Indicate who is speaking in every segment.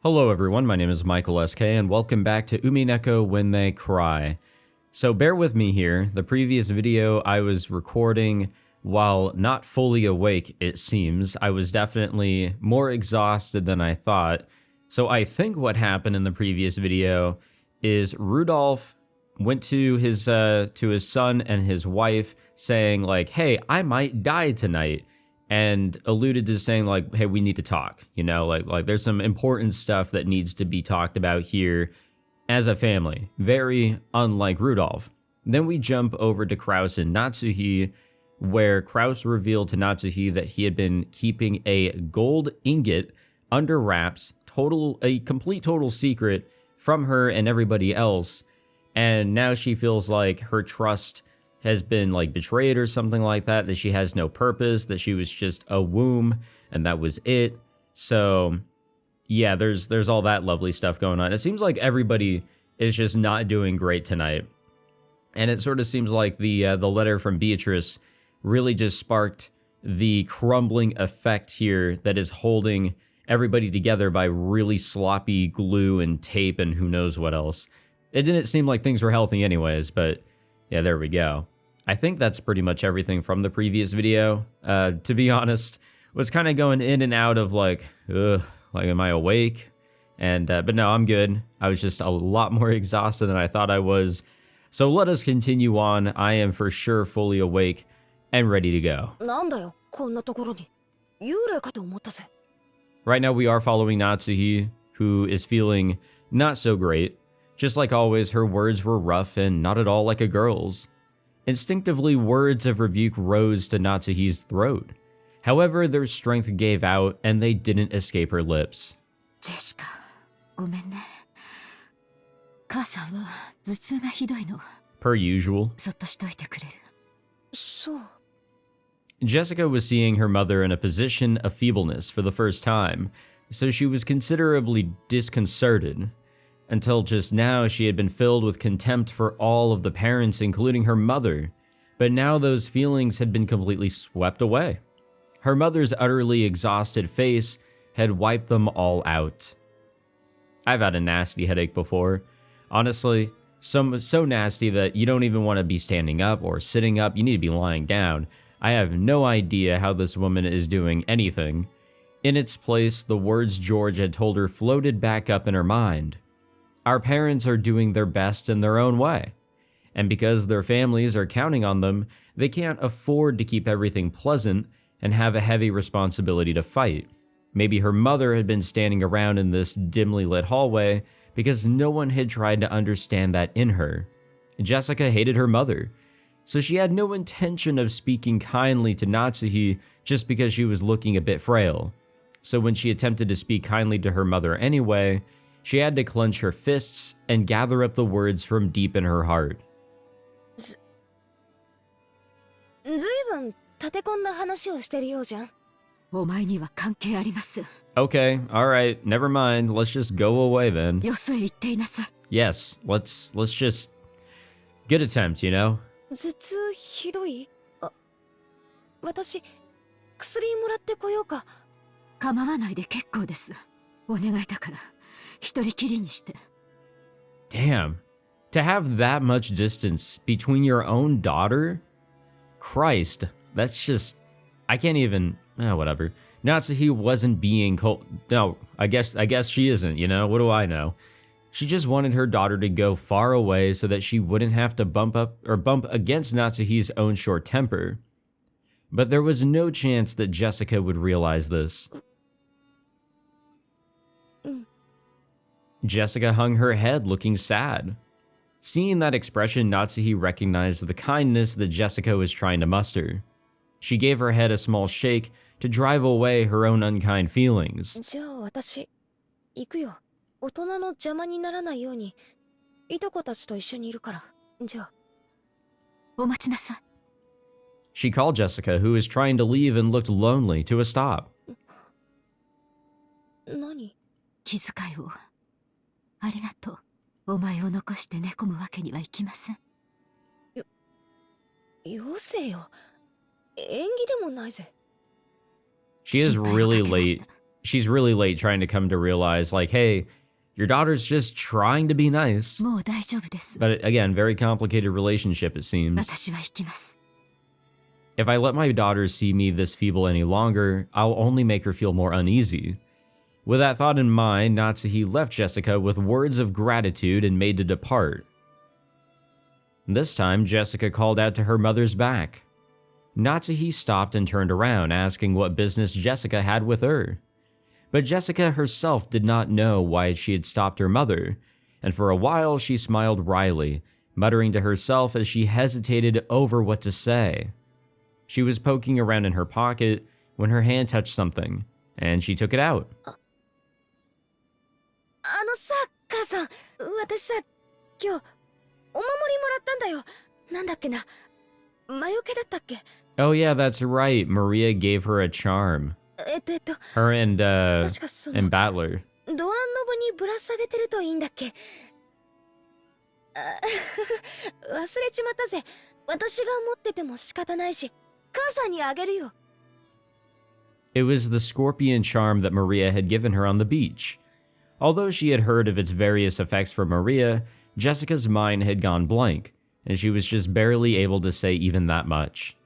Speaker 1: Hello everyone, my name is Michael SK and welcome back to Umineko When They Cry. So bear with me here, the previous video I was recording while not fully awake it seems. I was definitely more exhausted than I thought. So I think what happened in the previous video is Rudolph went to his son and his wife saying like, hey, I might die tonight. And alluded to saying like, hey, we need to talk, you know, like there's some important stuff that needs to be talked about here as a family, very unlike Rudolph. Then we jump over to Kraus and Natsuhi, where Kraus revealed to Natsuhi that he had been keeping a gold ingot under wraps, a complete total secret from her and everybody else. And now she feels like her trust has been like betrayed or something like that, that she has no purpose, that she was just a womb and that was it. So yeah, there's all that lovely stuff going on. It seems like everybody is just not doing great tonight. And it sort of seems like the letter from Beatrice really just sparked the crumbling effect here that is holding everybody together by really sloppy glue and tape and who knows what else. It didn't seem like things were healthy anyways, but yeah, there we go. I think that's pretty much everything from the previous video. To be honest, was kind of going in and out of like, am I awake? And but no, I'm good. I was just a lot more exhausted than I thought I was. So let us continue on. I am for sure fully awake and ready to go. Right now we are following Natsuhi, who is feeling not so great. Just like always, her words were rough and not at all like a girl's. Instinctively, words of rebuke rose to Natsuhi's throat. However, their strength gave out and they didn't escape her lips.
Speaker 2: Jessica,
Speaker 1: per usual. Jessica was seeing her mother in a position of feebleness for the first time, so she was considerably disconcerted. Until just now, she had been filled with contempt for all of the parents, including her mother. But now those feelings had been completely swept away. Her mother's utterly exhausted face had wiped them all out. I've had a nasty headache before. Honestly, so nasty that you don't even want to be standing up or sitting up. You need to be lying down. I have no idea how this woman is doing anything. In its place, the words George had told her floated back up in her mind. Our parents are doing their best in their own way, and because their families are counting on them, they can't afford to keep everything pleasant and have a heavy responsibility to fight. Maybe her mother had been standing around in this dimly lit hallway because no one had tried to understand that in her. Jessica hated her mother, so she had no intention of speaking kindly to Natsuhi just because she was looking a bit frail. So when she attempted to speak kindly to her mother anyway, she had to clench her fists and gather up the words from deep in her heart. Okay, alright, never mind, let's just go away then. Yes, let's just... good attempt, you know? Damn, to have that much distance between your own daughter? Christ, that's just... I can't even... whatever. Natsuhi wasn't being cold. No, I guess she isn't, you know? What do I know? She just wanted her daughter to go far away so that she wouldn't have to bump against Natsuhi's own short temper. But there was no chance that Jessica would realize this. Jessica hung her head, looking sad. Seeing that expression, Natsuhi recognized the kindness that Jessica was trying to muster. She gave her head a small shake to drive away her own unkind feelings. She called Jessica, who was trying to leave and looked lonely, to a stop.
Speaker 2: ありがとう。お前を残して寝込むわけにはいきません。よせよ。演技でもないぜ。
Speaker 1: She is really late she's really late trying to come to realize, like, hey, your daughter's just trying to be nice.
Speaker 2: もう大丈夫です。
Speaker 1: But again, very complicated relationship, it seems.
Speaker 2: 私は行きます。
Speaker 1: If I let my daughter see me this feeble any longer, I'll only make her feel more uneasy. With that thought in mind, Natsuhi left Jessica with words of gratitude and made to depart. This time, Jessica called out to her mother's back. Natsuhi stopped and turned around, asking what business Jessica had with her. But Jessica herself did not know why she had stopped her mother, and for a while she smiled wryly, muttering to herself as she hesitated over what to say. She was poking around in her pocket when her hand touched something, and she took it out.
Speaker 3: さ、母さん、私さ、今日お守りもらったんだよ。なんだっけな、魔除けだったっけ？
Speaker 1: Oh yeah, that's right. Maria gave her a charm. Her and Battler.
Speaker 3: ドアノブにぶら下げてるといいんだっけ？忘れちまったぜ。私が持ってても仕方ないし、母さんにあげるよ。
Speaker 1: It was the scorpion charm that Maria had given her on the beach. Although she had heard of its various effects for Maria, Jessica's mind had gone blank, and she was just barely able to say even that much.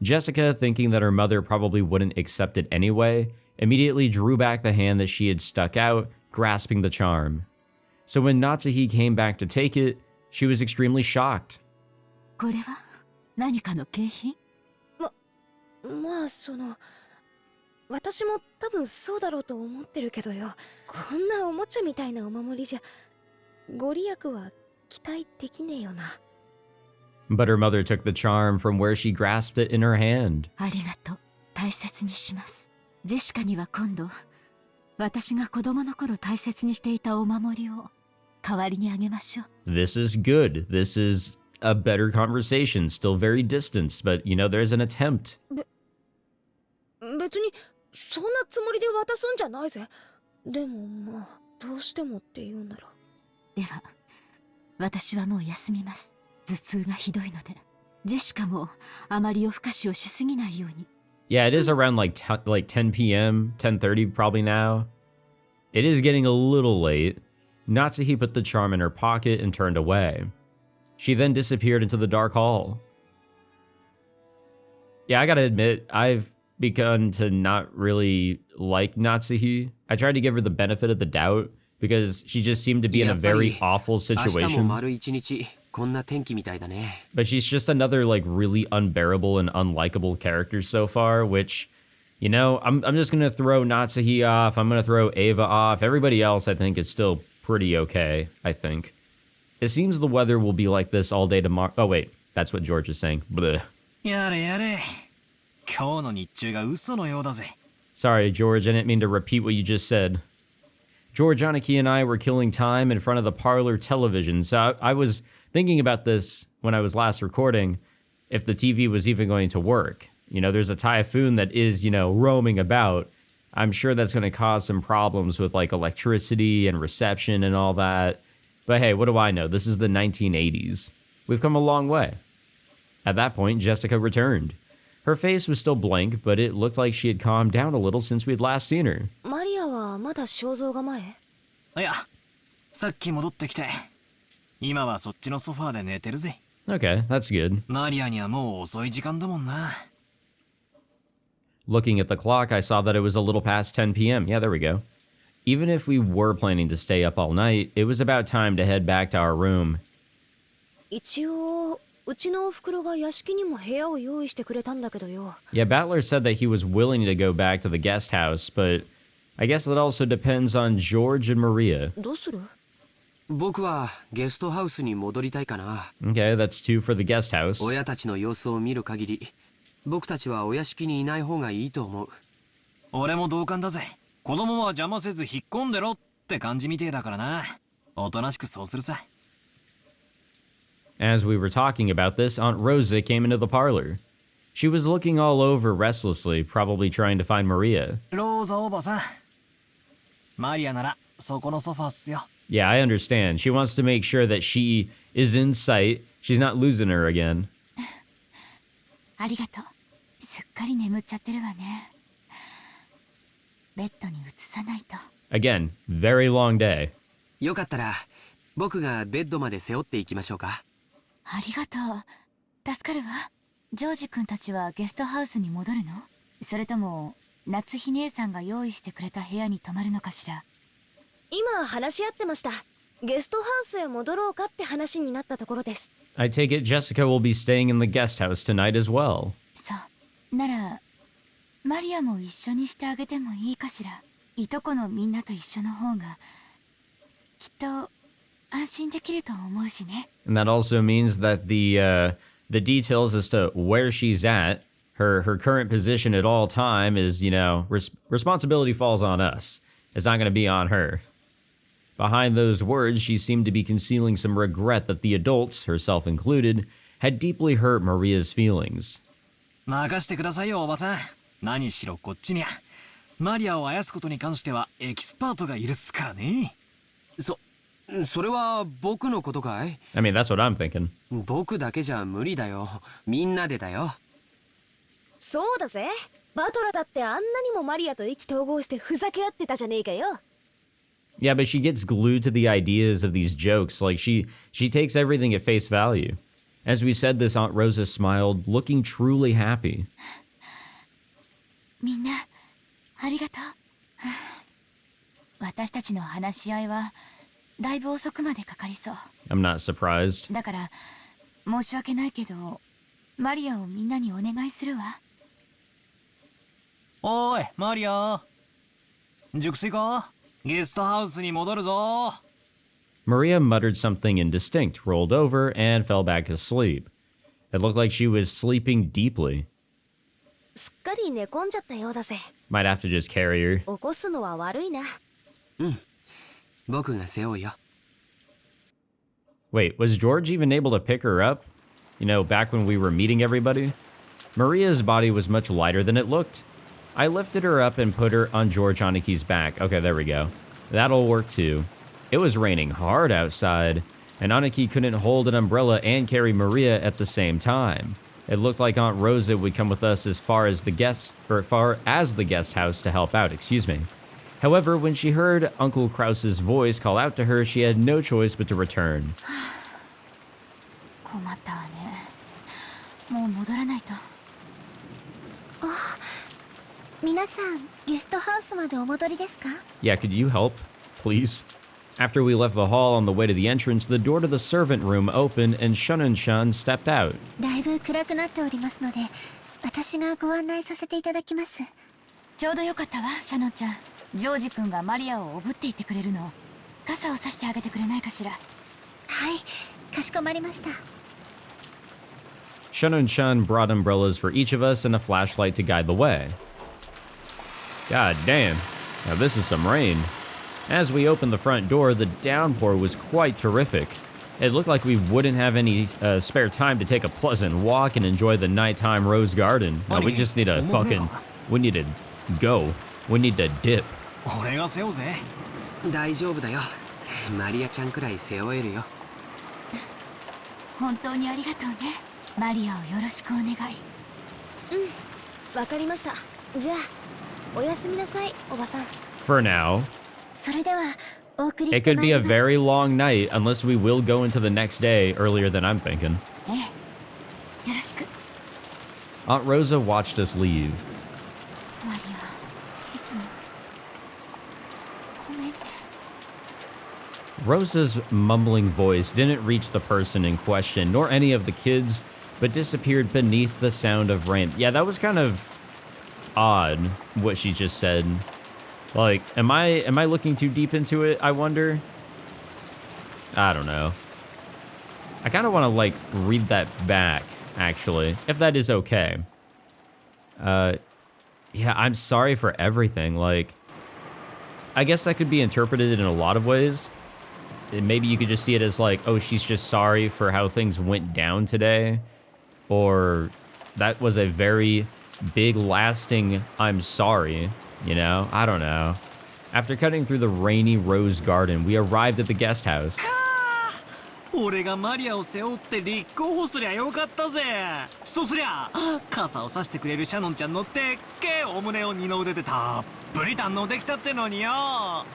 Speaker 1: Jessica, thinking that her mother probably wouldn't accept it anyway, immediately drew back the hand that she had stuck out, grasping the charm. So when Natsuhi came back to take it, she was extremely shocked.
Speaker 2: これは何かの景品？
Speaker 3: まあ私も多分そうだろうと思ってるけどよ。こんなおもちゃみたいなお守りじゃご利益は期待できねえよな。
Speaker 1: But her mother took the charm from where she grasped it in her hand.
Speaker 2: ありがとう。大切にします。ジェシカには今度、私が子供の頃大切にしていたお守りを代わりにあげましょう。
Speaker 1: This is good. This is a better conversation. Still very distanced, but you know, there's an attempt.
Speaker 3: 別にそんなつもりで渡すんじゃないぜ。でもまあ、どうしてもって言うなら。
Speaker 2: では、私はもう休みます。頭痛がひどいので、ジェシカもあまり夜更かしをしすぎないように。
Speaker 1: Yeah, it is around like 10 p.m., 10:30 probably now. It is getting a little late. Natsuhi put the charm in her pocket and turned away. She then disappeared into the dark hall. Yeah, I gotta admit, I've begun to not really like Natsuhi. I tried to give her the benefit of the doubt because she just seemed to be in a very awful situation. But she's just another like really unbearable and unlikable character so far, which, you know, I'm just gonna throw Natsuhi off, I'm gonna throw Ava off. Everybody else I think is still pretty okay, I think. It seems the weather will be like this all day tomorrow. Oh wait, that's what George is saying. Blech. Sorry, George, I didn't mean to repeat what you just said. George, Aniki, and I were killing time in front of the parlor television, so I was thinking about this when I was last recording, if the TV was even going to work. You know, there's a typhoon that is, you know, roaming about. I'm sure that's going to cause some problems with, like, electricity and reception and all that. But hey, what do I know? This is the 1980s. We've come a long way. At that point, Jessica returned. Her face was still blank, but it looked like she had calmed down a little since we'd last seen her.
Speaker 3: Maria はまだ肖像画前？
Speaker 4: いや、さっき戻ってきて、今はそっちのソファーで寝てるぜ。
Speaker 1: Okay, that's good.
Speaker 4: マリアにはもう遅い時間だもんな。
Speaker 1: Looking at the clock, I saw that it was a little past 10 p.m. Yeah, there we go. Even if we were planning to stay up all night, it was about time to head back to our room.
Speaker 3: 一応うちのお袋が屋敷にも部屋を用意してくれたんだけどよ。
Speaker 1: Yeah, Battler said that he was willing to go back to the guest house, but I guess that also depends on George and Maria.
Speaker 3: どうする？
Speaker 5: 僕はゲストハウスに戻りたいかな。
Speaker 1: Okay, that's two for the guest house.
Speaker 5: 親たちの様子を見る限り、僕たちはお屋敷にいない方がいいと思う。
Speaker 4: 俺も同感だぜ。子供は邪魔せず引っ込んでろって感じみてえだからな。おとなしくそうするさ。
Speaker 1: As we were talking about this, Aunt Rosa came into the parlor. She was looking all over restlessly, probably trying to find Maria.
Speaker 4: ローザおばさん。マリアならそこのソファーっすよ。
Speaker 1: Yeah, I understand. She wants to make sure that she is in sight. She's not losing her again.
Speaker 2: ありがとう。すっかり眠っちゃってるわね。ベッドに移さないと。
Speaker 1: Again, very long day.
Speaker 5: よかったら僕がベッドまで背負っていきましょうか。
Speaker 2: ありがとう。助かるわ。ジョージ君たちはゲストハウスに戻るの？それとも夏日姉さんが用意してくれた部屋に泊まるのかしら？
Speaker 3: 今話し合ってました。ゲストハウスへ戻ろうかって話になったところです。
Speaker 1: I take it Jessica will be staying in the guest house tonight as well.
Speaker 2: そう。ならマリアも一緒にしてあげてもいいかしら？いとこのみんなと一緒の方がきっと安心できると思うしね。
Speaker 1: And that also means that the details as to where she's at, her current position at all time is, you know, responsibility falls on us. It's not going to be on her. Behind those words, she seemed to be concealing some regret that the adults, herself included, had deeply hurt Maria's feelings.
Speaker 4: 任してくださいよおばさん。何しろこっちにゃマリアをあやすことに関してはエキスパートがいるっすからね。
Speaker 5: それは僕のことかい？
Speaker 1: I mean, that's what I'm thinking.
Speaker 5: 僕だけじゃ無理だよ。みんなでだよ。
Speaker 3: そうだぜ。バトラだってあんなにもマリアと意気投合してふざけ合ってたじゃねえかよ。
Speaker 1: Yeah, but she gets glued to the ideas of these jokes. Like, she takes everything at face value. As we said this, Aunt Rosa smiled, looking truly happy.
Speaker 2: みんなありがとう。私たちの話し合いはだいぶ遅くまでかかりそう。
Speaker 1: I'm not surprised.
Speaker 2: だから申し訳ないけどマリアをみんなにお願いするわ。
Speaker 4: おいマリア熟睡か？ゲストハウスに戻るぞ。
Speaker 1: Maria muttered something indistinct, rolled over, and fell back asleep. It looked like she was sleeping deeply.
Speaker 3: すっかり寝込んじゃったようだぜ。
Speaker 1: Might have to just carry her.
Speaker 3: 起こすのは悪いな。
Speaker 5: 僕が背負うよ。
Speaker 1: Wait, was George even able to pick her up? You know, back when we were meeting everybody? Maria's body was much lighter than it looked. I lifted her up and put her on George Aniki's back. Okay, there we go. That'll work too. It was raining hard outside, and Aniki couldn't hold an umbrella and carry Maria at the same time. It looked like Aunt Rosa would come with us as far as the guest house to help out, excuse me. However, when she heard Uncle Krause's voice call out to her, she had no choice but to return.
Speaker 2: 困ったわね。もう戻らないと。
Speaker 3: 皆さんゲストハウスまでお戻りですか？
Speaker 1: Yeah, could you help, please? After we left the hall on the way to the entrance, the door to the servant room opened and Shannon stepped out.
Speaker 3: だいぶ暗くなっておりますので、私がご案内させていただきます。
Speaker 2: ちょうどよかったわ、シャノンちゃん。ジョージ君がマリアをおぶっていってくれるの。傘をさしてあげてくれないかしら。
Speaker 3: はい、かしこまりました。
Speaker 1: Shannon brought umbrellas for each of us and a flashlight to guide the way. God damn, now this is some rain. As we opened the front door, the downpour was quite terrific. It looked like we wouldn't have any spare time to take a pleasant walk and enjoy the nighttime rose garden. No, we just need we need to go. We need to dip.
Speaker 4: 俺が背負うぜ。
Speaker 5: 大丈夫だよ。マリアちゃんくらい背負えるよ。
Speaker 2: 本当にありがとうね。マリアをよろしくお願い。
Speaker 3: わかりました。じゃあおやすみなさい、おばさん。
Speaker 1: For now.
Speaker 3: それではお送り
Speaker 1: It
Speaker 3: して
Speaker 1: could
Speaker 3: ま
Speaker 1: be
Speaker 3: い
Speaker 1: a
Speaker 3: ります。
Speaker 1: very long night unless we will go into the next day earlier than I'm thinking.
Speaker 2: ええ、よろしく。
Speaker 1: Aunt Rosa watched us leave.
Speaker 2: マリア、いつもごめんね。
Speaker 1: Rosa's mumbling voice didn't reach the person in question, nor any of the kids, but disappeared beneath the sound of rain. Yeah, that was kind of odd, what she just said. Like, am I looking too deep into it, I wonder? I don't know. I kind of want to, like, read that back, actually, if that is okay. Yeah, I'm sorry for everything. Like, I guess that could be interpreted in a lot of ways. Maybe you could just see it as like, oh, she's just sorry for how things went down today. Or that was a very big, lasting, I'm sorry, you know? I don't know. After cutting through the rainy rose garden, we arrived at the guest house.
Speaker 4: 俺がマリアを背負って立候補すりゃよかったぜ。そうすりゃ傘を差してくれるシャノンちゃんのでっけえお胸を二の腕でたっぷり堪能できたってのによ。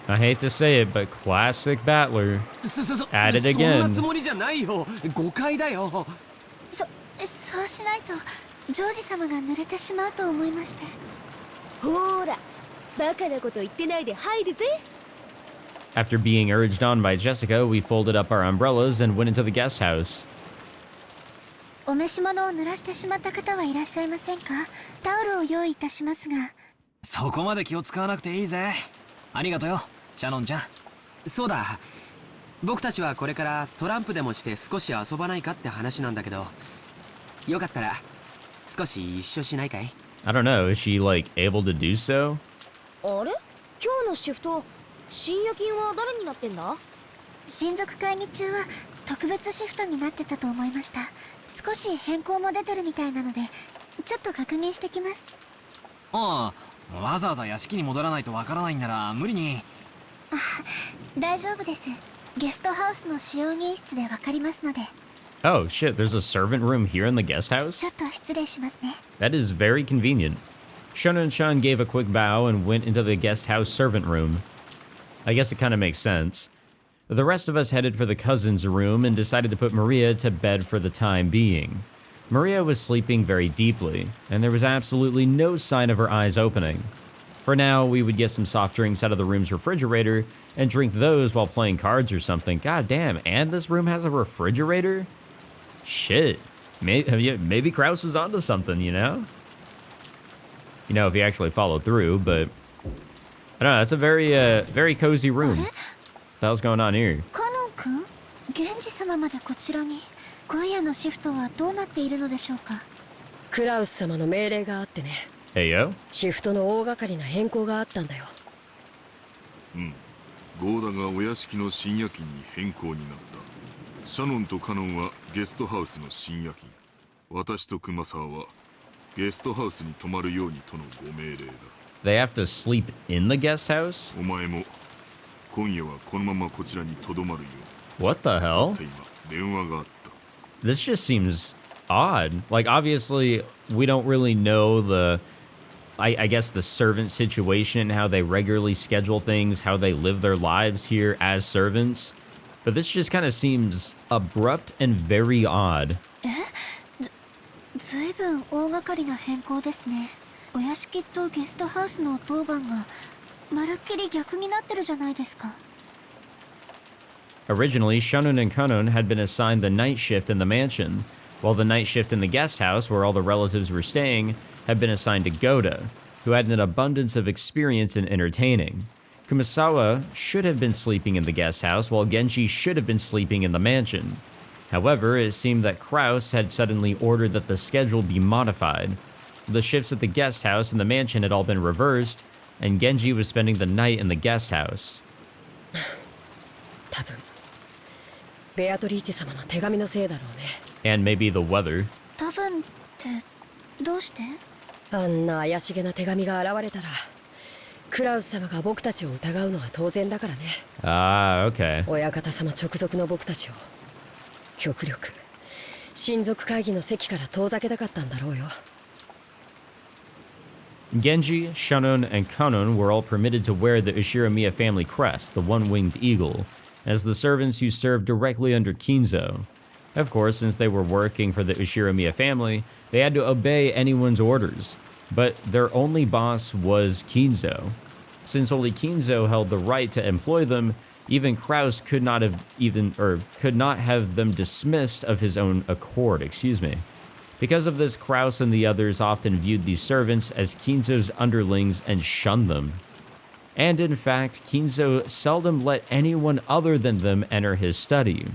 Speaker 1: I hate to say it, but classic Battler. At it
Speaker 5: そん
Speaker 1: again.
Speaker 5: なつもりじゃないよ。誤解だよ。
Speaker 2: そうしないとジョージ様が濡れてしまうと思いまして。
Speaker 3: ほーら、バカなこと言ってないで入るぜ。
Speaker 1: After being urged on by Jessica, we folded up our umbrellas and went into the guest house.
Speaker 2: お召し物を濡らしてしまった方はいらっしゃいませんか？タオルを用意いたしますが。
Speaker 4: そこまで気を使わなくていいぜ。ありがとよ、シャノンちゃん。
Speaker 5: そうだ。僕たちはこれからトランプでもして少し遊ばないかって話なんだけど、よかったら少し一緒しないかい？
Speaker 1: I don't know, is she like able to do so?
Speaker 3: あれ、今日のシフト、深夜勤は誰になってんだ？
Speaker 2: 親族会議中は特別シフトになってたと思いました。少し変更も出てるみたいなので、ちょっと確認してきます。
Speaker 4: ああ、わざわざ屋敷に戻らないとわからないんなら無理に。
Speaker 2: 大丈夫です。ゲストハウスの使用人室でわかりますので。
Speaker 1: Oh shit, there's a servant room here in the guest house?
Speaker 2: ちょっと失礼しますね。
Speaker 1: That is very convenient. Shannon-chan gave a quick bow and went into the guest house servant room. I guess it kind of makes sense. The rest of us headed for the cousin's room and decided to put Maria to bed for the time being. Maria was sleeping very deeply, and there was absolutely no sign of her eyes opening. For now, we would get some soft drinks out of the room's refrigerator and drink those while playing cards or something. God damn, and this room has a refrigerator? Shit. Maybe Krause was onto something, you know? You know, if he actually followed through, but I don't know, that's a very cozy room. What the hell's going on here?
Speaker 2: カノン君、源氏様までこちらに。今夜のシフトはどうなっているのでしょうか？
Speaker 6: クラウス様の命令があってね。
Speaker 1: Hey, yo?
Speaker 6: シフトの大掛かりな変更があったんだよ。
Speaker 7: ゴーダがお屋敷の深夜勤に変更になった。シャノンとカノンはゲストハウスの深夜勤。私とクマサワはゲストハウスに泊まるようにとのご命令だ。
Speaker 1: They have to sleep in the guest house?
Speaker 7: お前も今夜はこのままこちらにとどまるよう。
Speaker 1: What the hell?
Speaker 7: 今電話があった。
Speaker 1: This just seems odd. Like, obviously, we don't really know I guess the servant situation, how they regularly schedule things, how they live their lives here as servants. But this just kind of seems abrupt and very odd.
Speaker 2: ずいぶん大掛かりな変更ですね。お屋敷とゲストハウスの当番がまるっきり逆になってるじゃないですか。
Speaker 1: Originally, Shannon and Kanon had been assigned the night shift in the mansion, while the night shift in the guest house, where all the relatives were staying, had been assigned to Goda, who had an abundance of experience in entertaining. Kumasawa should have been sleeping in the guest house, while Genji should have been sleeping in the mansion. However, it seemed that Krause had suddenly ordered that the schedule be modified. The shifts at the guest house and the mansion had all been reversed, and Genji was spending the night in the guest house.
Speaker 6: 多分ベアトリーチェ様の手紙のせいだろうね。
Speaker 1: And maybe the weather.
Speaker 2: 多分ってどうして？
Speaker 6: あんな怪しげな手紙が現れたらクラウス様が僕たちを疑うのは当然だからね。
Speaker 1: Ah, okay.
Speaker 6: 親方様直属の僕たちを極力親族会議の席から遠ざけたかったんだろうよ。
Speaker 1: Genji, Shannon, and Kanon were all permitted to wear the Ushiromiya family crest, the one-winged eagle, as the servants who served directly under Kinzo. Of course, since they were working for the Ushiromiya family, they had to obey anyone's orders, but their only boss was Kinzo. Since only Kinzo held the right to employ them, even Krause could not have them dismissed of his own accord, Because of this, Krause and the others often viewed these servants as Kinzo's underlings and shunned them. And in fact, Kinzo seldom let anyone other than them enter his study.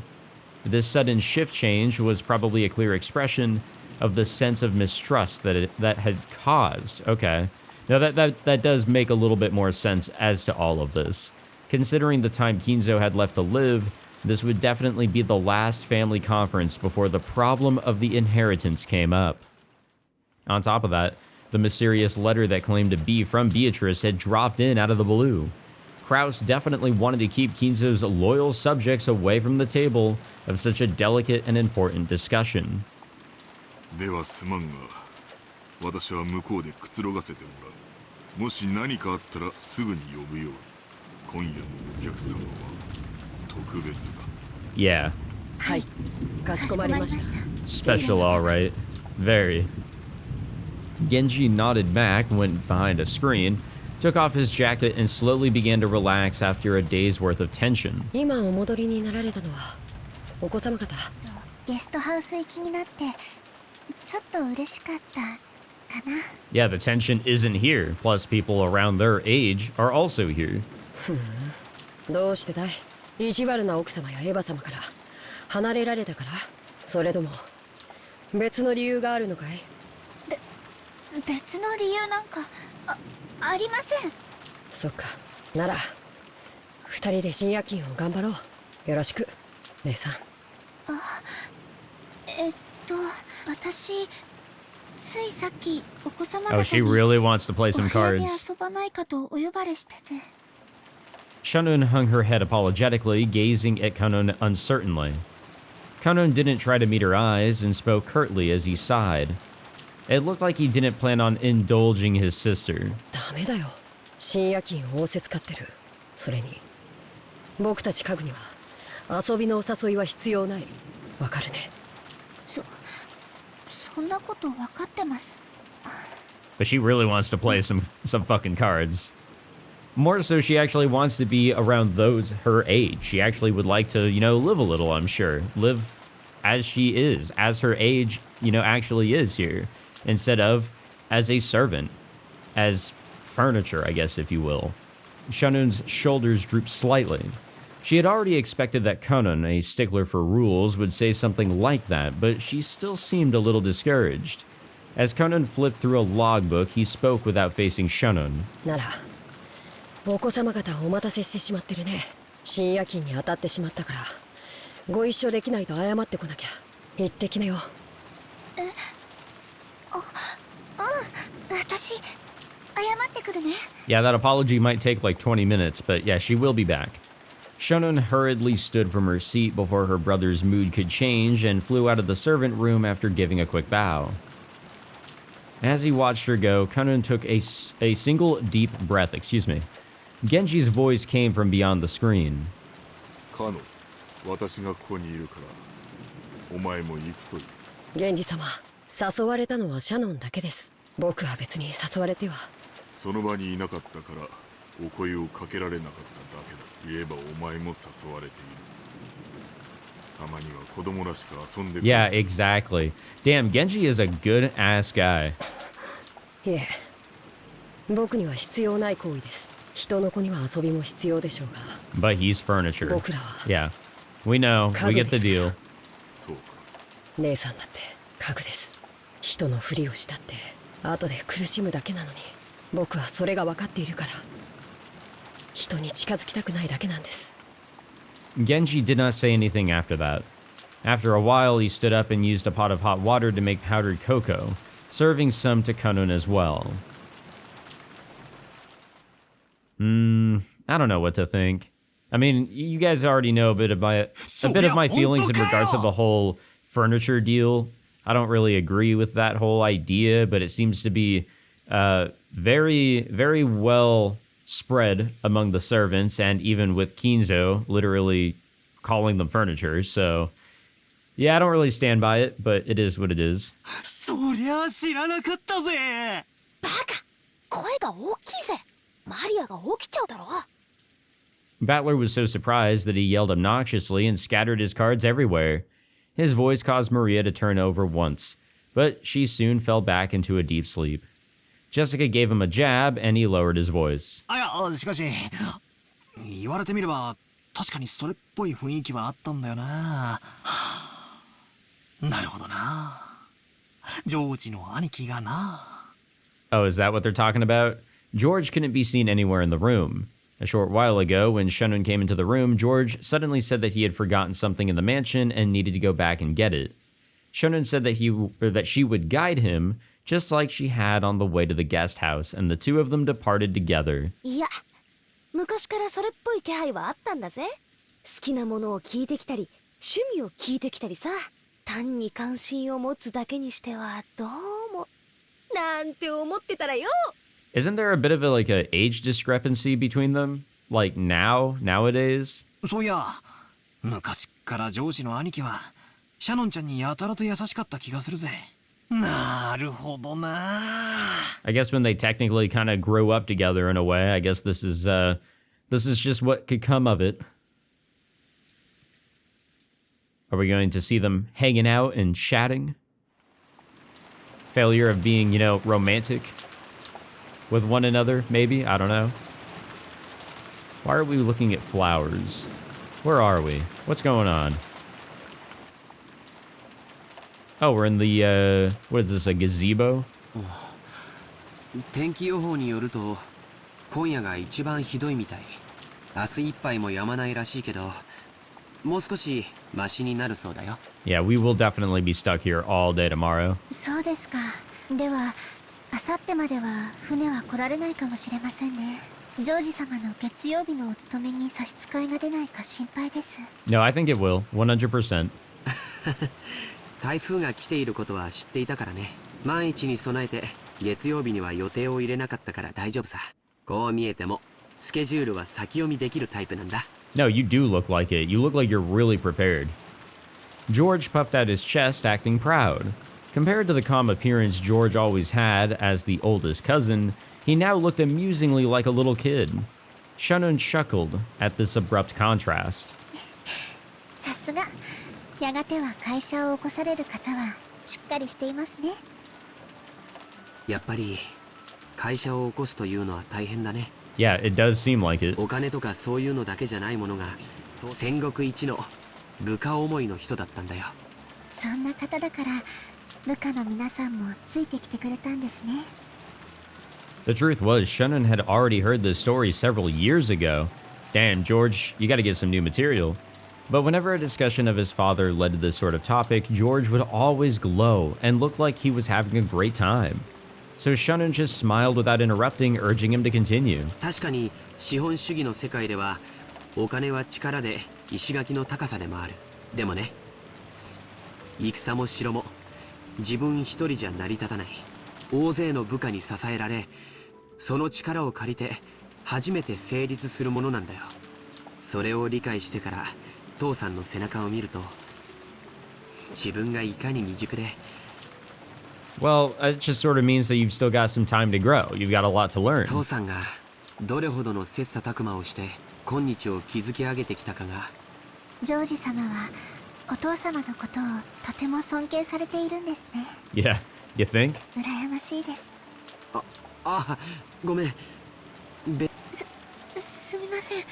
Speaker 1: This sudden shift change was probably a clear expression of the sense of mistrust that had caused. Okay. Now that does make a little bit more sense as to all of this. Considering the time Kinzo had left to live, this would definitely be the last family conference before the problem of the inheritance came up. On top of that, the mysterious letter that claimed to be from Beatrice had dropped in out of the blue. Krause definitely wanted to keep Kinzo's loyal subjects away from the table of such a delicate and important discussion.
Speaker 7: ではすまんが、私は向こうでくつろがせてもらう。もし何かあったらすぐに呼ぶように。今夜のお客様は特別だ。
Speaker 1: Yeah.
Speaker 6: はい、かしこまりました。
Speaker 1: Special, all right. Very. Genji nodded back, went behind a screen, took off his jacket, and slowly began to relax after a day's worth of tension.
Speaker 6: 今お戻りになられたのはお子様方。
Speaker 2: ゲストハウス行きになってちょっと嬉しかったかな。
Speaker 1: Yeah, the tension isn't here. Plus, people around their age are also here.
Speaker 6: どうしてだい？意地悪な奥様やエヴァ様から離れられたから？それとも別の理由があるのかい？
Speaker 2: 別の理由なんかありません。
Speaker 6: そっか。なら二人で深夜勤を頑張ろう。よろしく、姉さん。
Speaker 2: 私ついさっきお子様
Speaker 1: Oh,
Speaker 2: 方
Speaker 1: she
Speaker 2: に
Speaker 1: really wants to play some
Speaker 2: お部屋で
Speaker 1: cards.
Speaker 2: 遊ばないかとお呼ばれしてて。
Speaker 1: Shannon hung her head apologetically, gazing at Kanon uncertainly. Kanon didn't try to meet her eyes and spoke curtly as he sighed. It looked like he didn't plan on indulging his sister.
Speaker 6: ダメだよ。深夜勤を仰せつかってる。それに僕たち家具には遊びのお誘いは必要ない。わかるね。
Speaker 2: そんなこと分かってます。
Speaker 1: But she really wants to play some fucking cards. More so, she actually wants to be around those her age. She actually would like to, live a little, I'm sure. Live as she is, as her age, actually is here. Instead of as a servant, as furniture, I guess, if you will. Shannon's shoulders drooped slightly. She had already expected that Kanon, a stickler for rules, would say something like that, but she still seemed a little discouraged. As Kanon flipped through a logbook, he spoke without facing Shannon.
Speaker 6: ならお子様方お待たせしてしまってるね。深夜勤に当たってしまったからご一緒できないと謝ってこなきゃ。行ってきなよ。
Speaker 2: 私謝ってくるね。
Speaker 1: Yeah, that apology might take like 20 minutes, but yeah, she will be back. Shannon hurriedly stood from her seat before her brother's mood could change and flew out of the servant room after giving a quick bow. As he watched her go, Kanon took a single deep breath, Genji's voice came from beyond the screen.
Speaker 7: カノン、私がここにいるからお前も行くといい。
Speaker 6: 源氏様、誘われたのはシャノンだけです。僕は別に誘われては。
Speaker 7: その場にいなかったからお声をかけられなかっただけだ。言えばお前も誘われている。たまには子供らしく遊んでくれ。
Speaker 1: Yeah, exactly. Damn, Genji is a good-ass guy.
Speaker 6: いえ、僕には必要ない行為です。人の子には遊びも必要でしょうが。
Speaker 1: But he's furniture.
Speaker 6: 僕らは
Speaker 1: Yeah, we know. We get the deal.
Speaker 7: そうか。
Speaker 6: 姉さんだって家具です。人のふりをしたって後で苦しむだけなのに、僕はそれが分かっているから人に近づきたくないだけなんです。
Speaker 1: Genji did not say anything after that. After a while, he stood up and used a pot of hot water to make powdered cocoa, serving some to Kanon as well. I don't know what to think. I mean, you guys already know a bit of my feelings in regards to the whole furniture deal. I don't really agree with that whole idea, but it seems to be very, very well spread among the servants, and even with Kinzo literally calling them furniture. So, yeah, I don't really stand by it, but it is what it is.
Speaker 4: そりゃ知らなかったぜ。
Speaker 3: バカ、声が大きいぜ。マリアが起きちゃうだろ。
Speaker 1: Battler was so surprised that he yelled obnoxiously and scattered his cards everywhere. His voice caused Maria to turn over once, but she soon fell back into a deep sleep. Jessica gave him a jab, and he lowered his voice.
Speaker 4: いや、しかし言われてみれば確かにそれっぽい雰囲気はあったんだよな。なるほどな。ジョージの兄貴がな。
Speaker 1: Oh, is that what they're talking about? George couldn't be seen anywhere in the room. A short while ago, when Shannon came into the room, George suddenly said that he had forgotten something in the mansion and needed to go back and get it. Shannon said that she would guide him, just like she had on the way to the guest house, and the two of them departed together.
Speaker 3: いや、昔からそれっぽい気配はあったんだぜ。好きなものを聞いてきたり、趣味を聞いてきたりさ。単に関心を持つだけにしてはどうもなんて思ってたらよ。
Speaker 1: Isn't there a bit of like a age discrepancy between them? Like nowadays?
Speaker 4: そういや、昔っからジョージの兄貴はシャノンちゃんにやたらと優しかった気がするぜ。なるほどな。
Speaker 1: I guess when they technically kind of grow up together in a way, I guess this is just what could come of it. Are we going to see them hanging out and chatting? Failure of being, you know, romantic with one another, maybe? I don't know. Why are we looking at flowers? Where are we? What's going on? Oh, we're in the, what is this, a gazebo?
Speaker 5: 天気予報によると今夜が一番ひどいみたい。明日いっぱいも止まないらしいけど、もう少しマシになるそうだよ。
Speaker 1: Yeah, we will definitely be stuck here all day tomorrow.
Speaker 3: そうですか。では明後日までは船は来られないかもしれませんね。ジョージ様の月曜日のお勤めに差し支えが出ないか心配です。
Speaker 1: No, I think it will, 100%.
Speaker 5: 台風が来ていることは知っていたからね。万一に備えて月曜日には予定を入れなかったから大丈夫さ。こう見えてもスケジュールは先読みできるタイプなんだ。
Speaker 1: No, you do look like it. You look like you're really prepared. George puffed out his chest, acting proud. Compared to the calm appearance George always had as the oldest cousin, he now looked amusingly like a little kid. Shannon chuckled at this abrupt contrast.
Speaker 3: さすが。やがては会社を起こされる方はしっかりしていますね。
Speaker 5: やっぱり会社を起こすというのは大変だね。
Speaker 1: Yeah, it does seem like it.
Speaker 5: お金とかそういうのだけじゃないものが戦国一の部下思いの人だったんだよ。
Speaker 3: そんな方だから部下の皆さんもついてきてくれたんですね。
Speaker 1: The truth was, Shannon had already heard this story several years ago. Damn, George, you gotta get some new material. But whenever a discussion of his father led to this sort of topic, George would always glow and look like he was having a great time. So Shannon just smiled without interrupting, urging him to continue.
Speaker 5: 確かに資本主義の世界ではお金は力で石垣の高さでもある。でもね、戦も城も自分一人じゃ成り立たない。大勢の部下に支えられ、その力を借りて初めて成立するものなんだよ。それを理解してから父さんの背中を見ると、自分がいかに未熟で。
Speaker 1: Well, it just sort of means that you've still got some time to grow. You've got a lot to learn.
Speaker 5: 父さんがどれほどの切磋琢磨をして今日を築き上げてきたかが。
Speaker 3: ジョージ様はお父様のことをとても尊敬されているんですね。
Speaker 1: Yeah, you think?
Speaker 3: 羨ましいです。
Speaker 5: ごめん。
Speaker 3: すみません。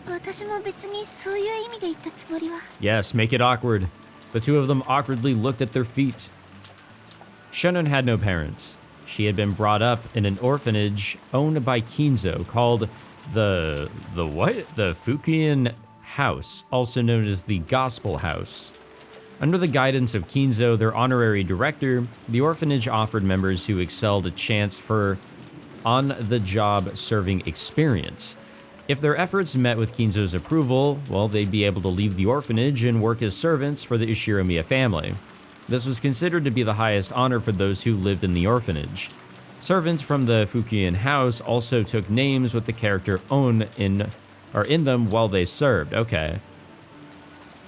Speaker 3: 私も別にそういう意味で言ったつもりは。
Speaker 1: Yes, make it awkward. The two of them awkwardly looked at their feet. Shannon had no parents. She had been brought up in an orphanage owned by Kinzo called the what? The Fukian House, also known as the Gospel House. Under the guidance of Kinzo, their honorary director, the orphanage offered members who excelled a chance for on-the-job serving experience. If their efforts met with Kinzo's approval, well, they'd be able to leave the orphanage and work as servants for the Ushiromiya family. This was considered to be the highest honor for those who lived in the orphanage. Servants from the Fukian house also took names with the character own in them while they served. Okay.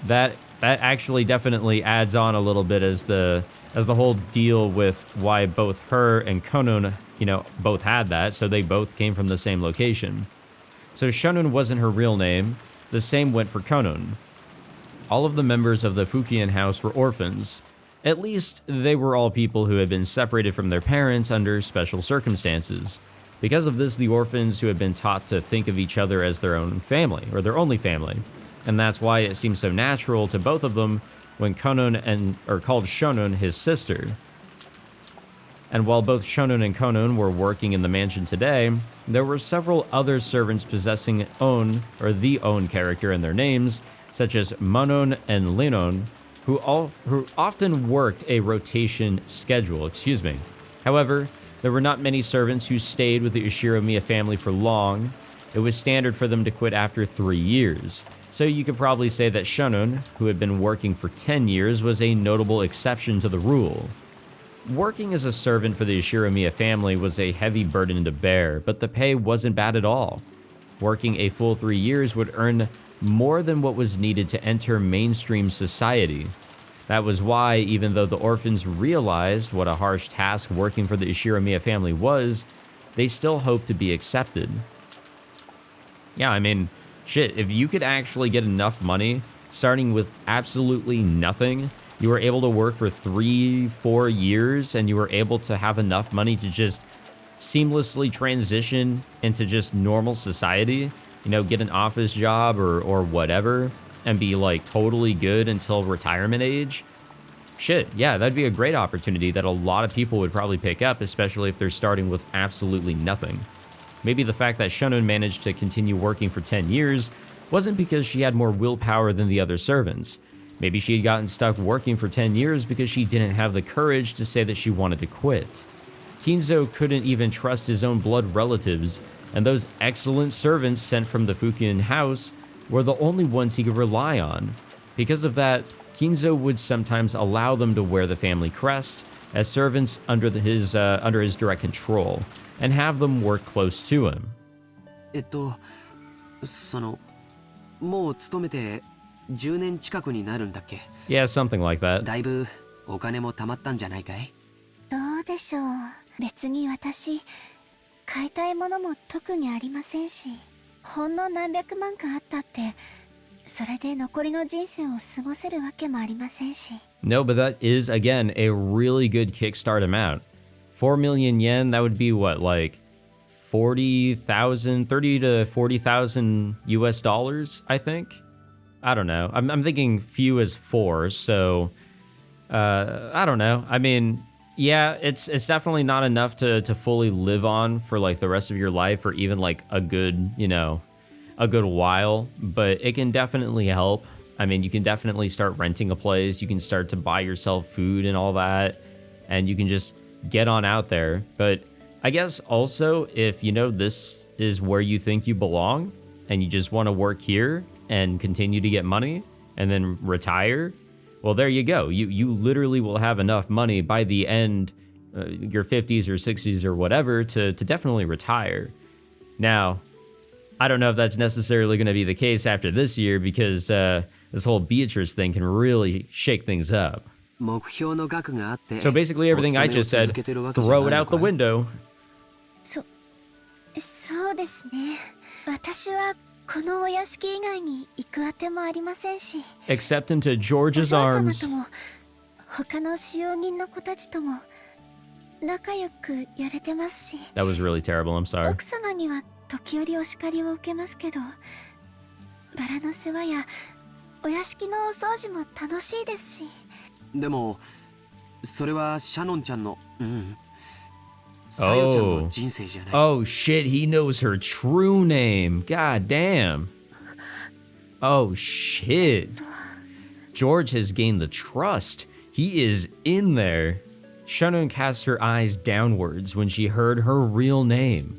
Speaker 1: That actually definitely adds on a little bit as the whole deal with why both her and Konon, you know, both had that, so they both came from the same location. So Shannon wasn't her real name. The same went for Konon. All of the members of the Fukian house were orphans. At least, they were all people who had been separated from their parents under special circumstances. Because of this, the orphans who had been taught to think of each other as their own family, or their only family. And that's why it seemed so natural to both of them when Konon called Shannon his sister. And while both Shannon and Konon were working in the mansion today, there were several other servants possessing the own character in their names, such as Manon and Linon, who often worked a rotation schedule, However, there were not many servants who stayed with the Ushiromiya family for long. It was standard for them to quit after 3 years. So you could probably say that Shannon, who had been working for 10 years, was a notable exception to the rule. Working as a servant for the Ushiromiya family was a heavy burden to bear, but the pay wasn't bad at all. Working a full 3 years would earn more than what was needed to enter mainstream society. That was why, even though the orphans realized what a harsh task working for the Ushiromiya family was, they still hoped to be accepted. Yeah, I mean, shit, if you could actually get enough money, starting with absolutely nothing, you were able to work for 3-4 years, and you were able to have enough money to just seamlessly transition into just normal society, you know, get an office job or whatever, and be like totally good until retirement age. Shit, yeah, that'd be a great opportunity that a lot of people would probably pick up, especially if they're starting with absolutely nothing. Maybe the fact that Shannon managed to continue working for 10 years wasn't because she had more willpower than the other servants. Maybe she had gotten stuck working for 10 years because she didn't have the courage to say that she wanted to quit. Kinzo couldn't even trust his own blood relatives, and those excellent servants sent from the Fukian house were the only ones he could rely on. Because of that, Kinzo would sometimes allow them to wear the family crest as servants under his direct control, and have them work close to him.
Speaker 5: もう勤めて10年近くになるんだっけ?
Speaker 1: Yeah, something like that.
Speaker 5: だいぶお金も貯まったんじゃないかい?
Speaker 2: どうでしょう。別に私買いたいものも特にありませんし、ほんの何百万かあったってそれで残りの人生を過ごせるわけもありませんし。
Speaker 1: No, but that is, again, a really good kickstart amount. 4 million yen, that would be what, like 30 to 40,000 US dollars, I think? I don't know. I'm thinking few as 4, so I don't know. I mean, yeah, it's definitely not enough to fully live on for like the rest of your life, or even like a good, you know, a good while, but it can definitely help. I mean, you can definitely start renting a place, you can start to buy yourself food and all that, and you can just get on out there. But I guess also, if you know this is where you think you belong, and you just want to work here and continue to get money and then retire, well, there you go. You literally will have enough money by the end, your 50s or 60s or whatever, to definitely retire. Now, I don't know if that's necessarily going to be the case after this year, because this whole Beatrice thing can really shake things up. So basically everything I just said, throw it out the window.
Speaker 2: そうですね。私はこのお屋敷以外に行くあてもありませんし。
Speaker 1: Except into George's
Speaker 2: お嬢
Speaker 1: arms.
Speaker 2: 様とも他の使用人の子たちとも仲良くやれてますし。
Speaker 1: That was really terrible, I'm sorry.
Speaker 2: 奥様には時折お叱りを受けますけど、バラの世話やお屋敷のお掃除も楽しいですし。
Speaker 5: でもそれはシャノンちゃんの、サヨちゃんの人生じゃない。
Speaker 1: Oh shit, he knows her true name. God damn. Oh shit. George has gained the trust. He is in there. Shannon cast her eyes downwards when she heard her real name.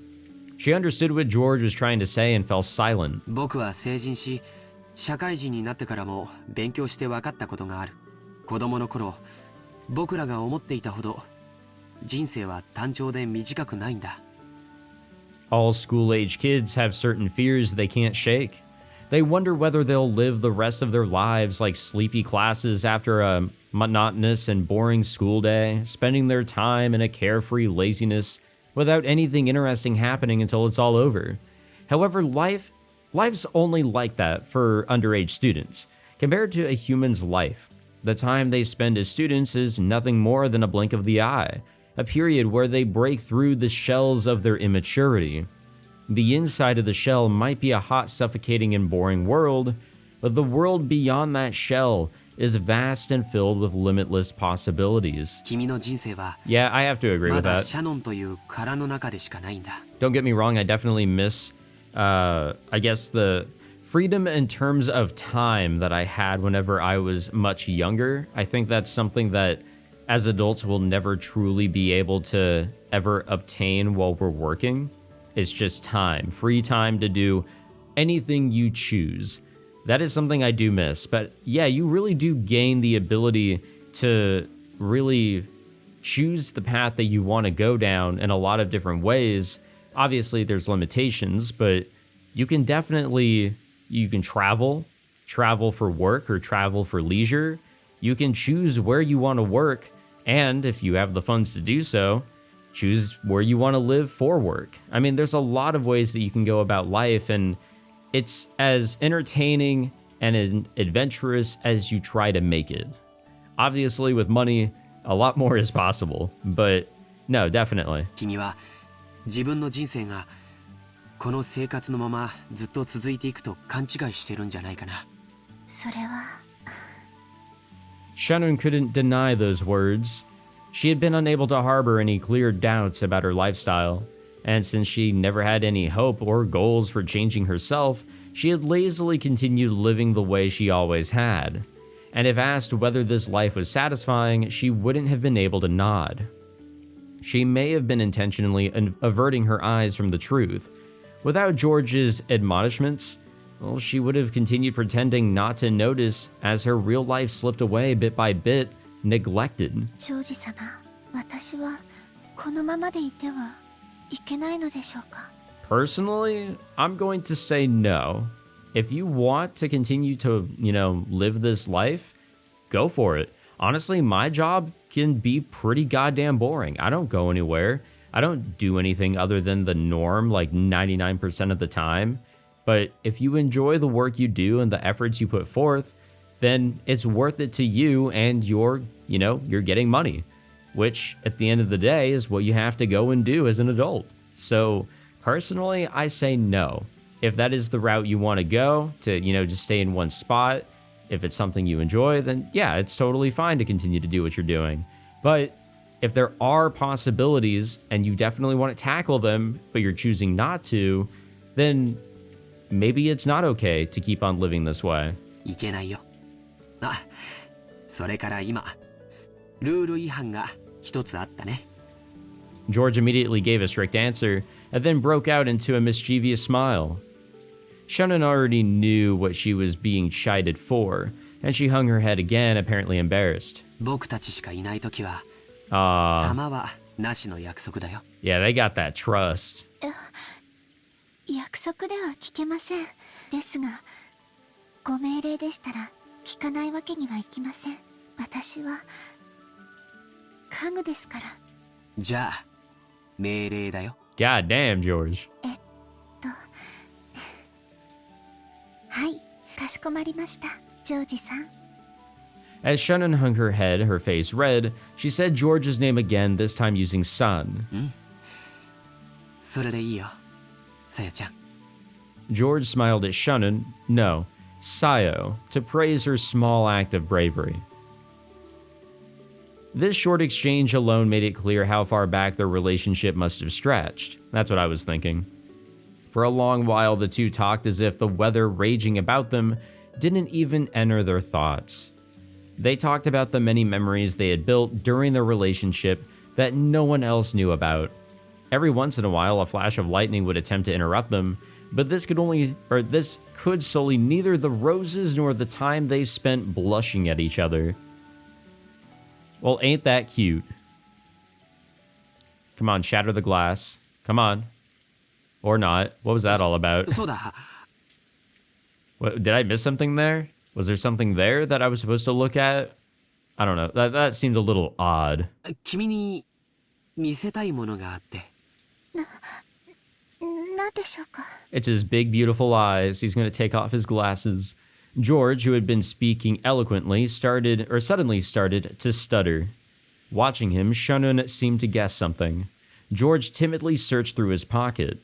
Speaker 1: She understood what George was trying to say and fell silent.
Speaker 5: 僕は成人し、社会人になってからも勉強して分かったことがある。子供の頃、僕らが思っていたほど人生は単調で短くないんだ。
Speaker 1: All school-age kids have certain fears they can't shake. They wonder whether they'll live the rest of their lives like sleepy classes after a monotonous and boring school day, spending their time in a carefree laziness without anything interesting happening until it's all over. However, life's only like that for underage students. Compared to a human's life, the time they spend as students is nothing more than a blink of the eye, a period where they break through the shells of their immaturity. The inside of the shell might be a hot, suffocating, and boring world, but the world beyond that shell is vast and filled with limitless possibilities.
Speaker 5: 君の人生は
Speaker 1: Yeah, I have to agree
Speaker 5: ま
Speaker 1: with
Speaker 5: だ
Speaker 1: that.
Speaker 5: シャノンという殻の中でしかないんだ。
Speaker 1: Don't get me wrong, I definitely miss, I guess, the freedom in terms of time that I had whenever I was much younger. I think that's something that as adults we'll never truly be able to ever obtain while we're working. It's just time, free time to do anything you choose. That is something I do miss. But yeah, you really do gain the ability to really choose the path that you want to go down in a lot of different ways. Obviously, there's limitations, but you can definitely, you can travel for work or travel for leisure. You can choose where you want to work, and if you have the funds to do so, choose where you want to live for work. I mean, there's a lot of ways that you can go about life, and it's as entertaining and as adventurous as you try to make it. Obviously, with money, a lot more is possible, but no, definitely.
Speaker 5: 君は自分の人生がこの生活のままずっと続いていくと勘違いしてるんじゃないかな。
Speaker 2: それは
Speaker 1: Shannon couldn't deny those words. She had been unable to harbor any clear doubts about her lifestyle, and since she never had any hope or goals for changing herself, she had lazily continued living the way she always had. And if asked whether this life was satisfying, she wouldn't have been able to nod. She may have been intentionally averting her eyes from the truth. Without George's admonishments, well, she would have continued pretending not to notice as her real life slipped away bit by bit, neglected.
Speaker 2: ジョージ様、私はこのままでいてはいけないのでしょうか？
Speaker 1: Personally, I'm going to say no. If you want to continue to, live this life, go for it. Honestly, my job can be pretty goddamn boring. I don't go anywhere. I don't do anything other than the norm like 99% of the time. But if you enjoy the work you do and the efforts you put forth, then it's worth it to you, and you're getting money, which at the end of the day is what you have to go and do as an adult. So personally, I say no. If that is the route you want to go, to, just stay in one spot, if it's something you enjoy, then yeah, it's totally fine to continue to do what you're doing. But if there are possibilities and you definitely want to tackle them, but you're choosing not to, then maybe it's not okay to keep on living this way.
Speaker 5: いけないよ。あ、それから今、ルール違反が一つあったね。
Speaker 1: George immediately gave a strict answer and then broke out into a mischievous smile. Shannon already knew what she was being chided for, and she hung her head again, apparently embarrassed.
Speaker 5: 僕たちしかいないときは、様はなしの約束だよ。
Speaker 1: Yeah, they got that trust.
Speaker 2: 約束では聞けません。ですが、ご命令でしたら聞かないわけにはいきません。私は家具ですから。
Speaker 5: じゃあ、命令だよ。
Speaker 1: God damn, George.
Speaker 2: はい、かしこまりました、ジョージさん。
Speaker 1: As Shannon hung her head, her face red, she said George's name again, this time using son.
Speaker 5: それでいいよ、さやちゃん。
Speaker 1: George smiled at Shannon, no, Sayo, to praise her small act of bravery. This short exchange alone made it clear how far back their relationship must have stretched. That's what I was thinking. For a long while, the two talked as if the weather raging about them didn't even enter their thoughts. They talked about the many memories they had built during their relationship that no one else knew about. Every once in a while, a flash of lightning would attempt to interrupt them, but this could sully neither the roses nor the time they spent blushing at each other. Well, ain't that cute? Come on, shatter the glass. Come on. Or not. What was that all about?
Speaker 5: そうだ。
Speaker 1: What, did I miss something there? Was there something there that I was supposed to look at? I don't know. That seemed a little odd.
Speaker 5: 君に見せたいものがあって。
Speaker 2: なんでしょうか？
Speaker 1: It's his big, beautiful eyes. He's going to take off his glasses. George, who had been speaking eloquently, suddenly started to stutter. Watching him, Shannon seemed to guess something. George timidly searched through his pocket.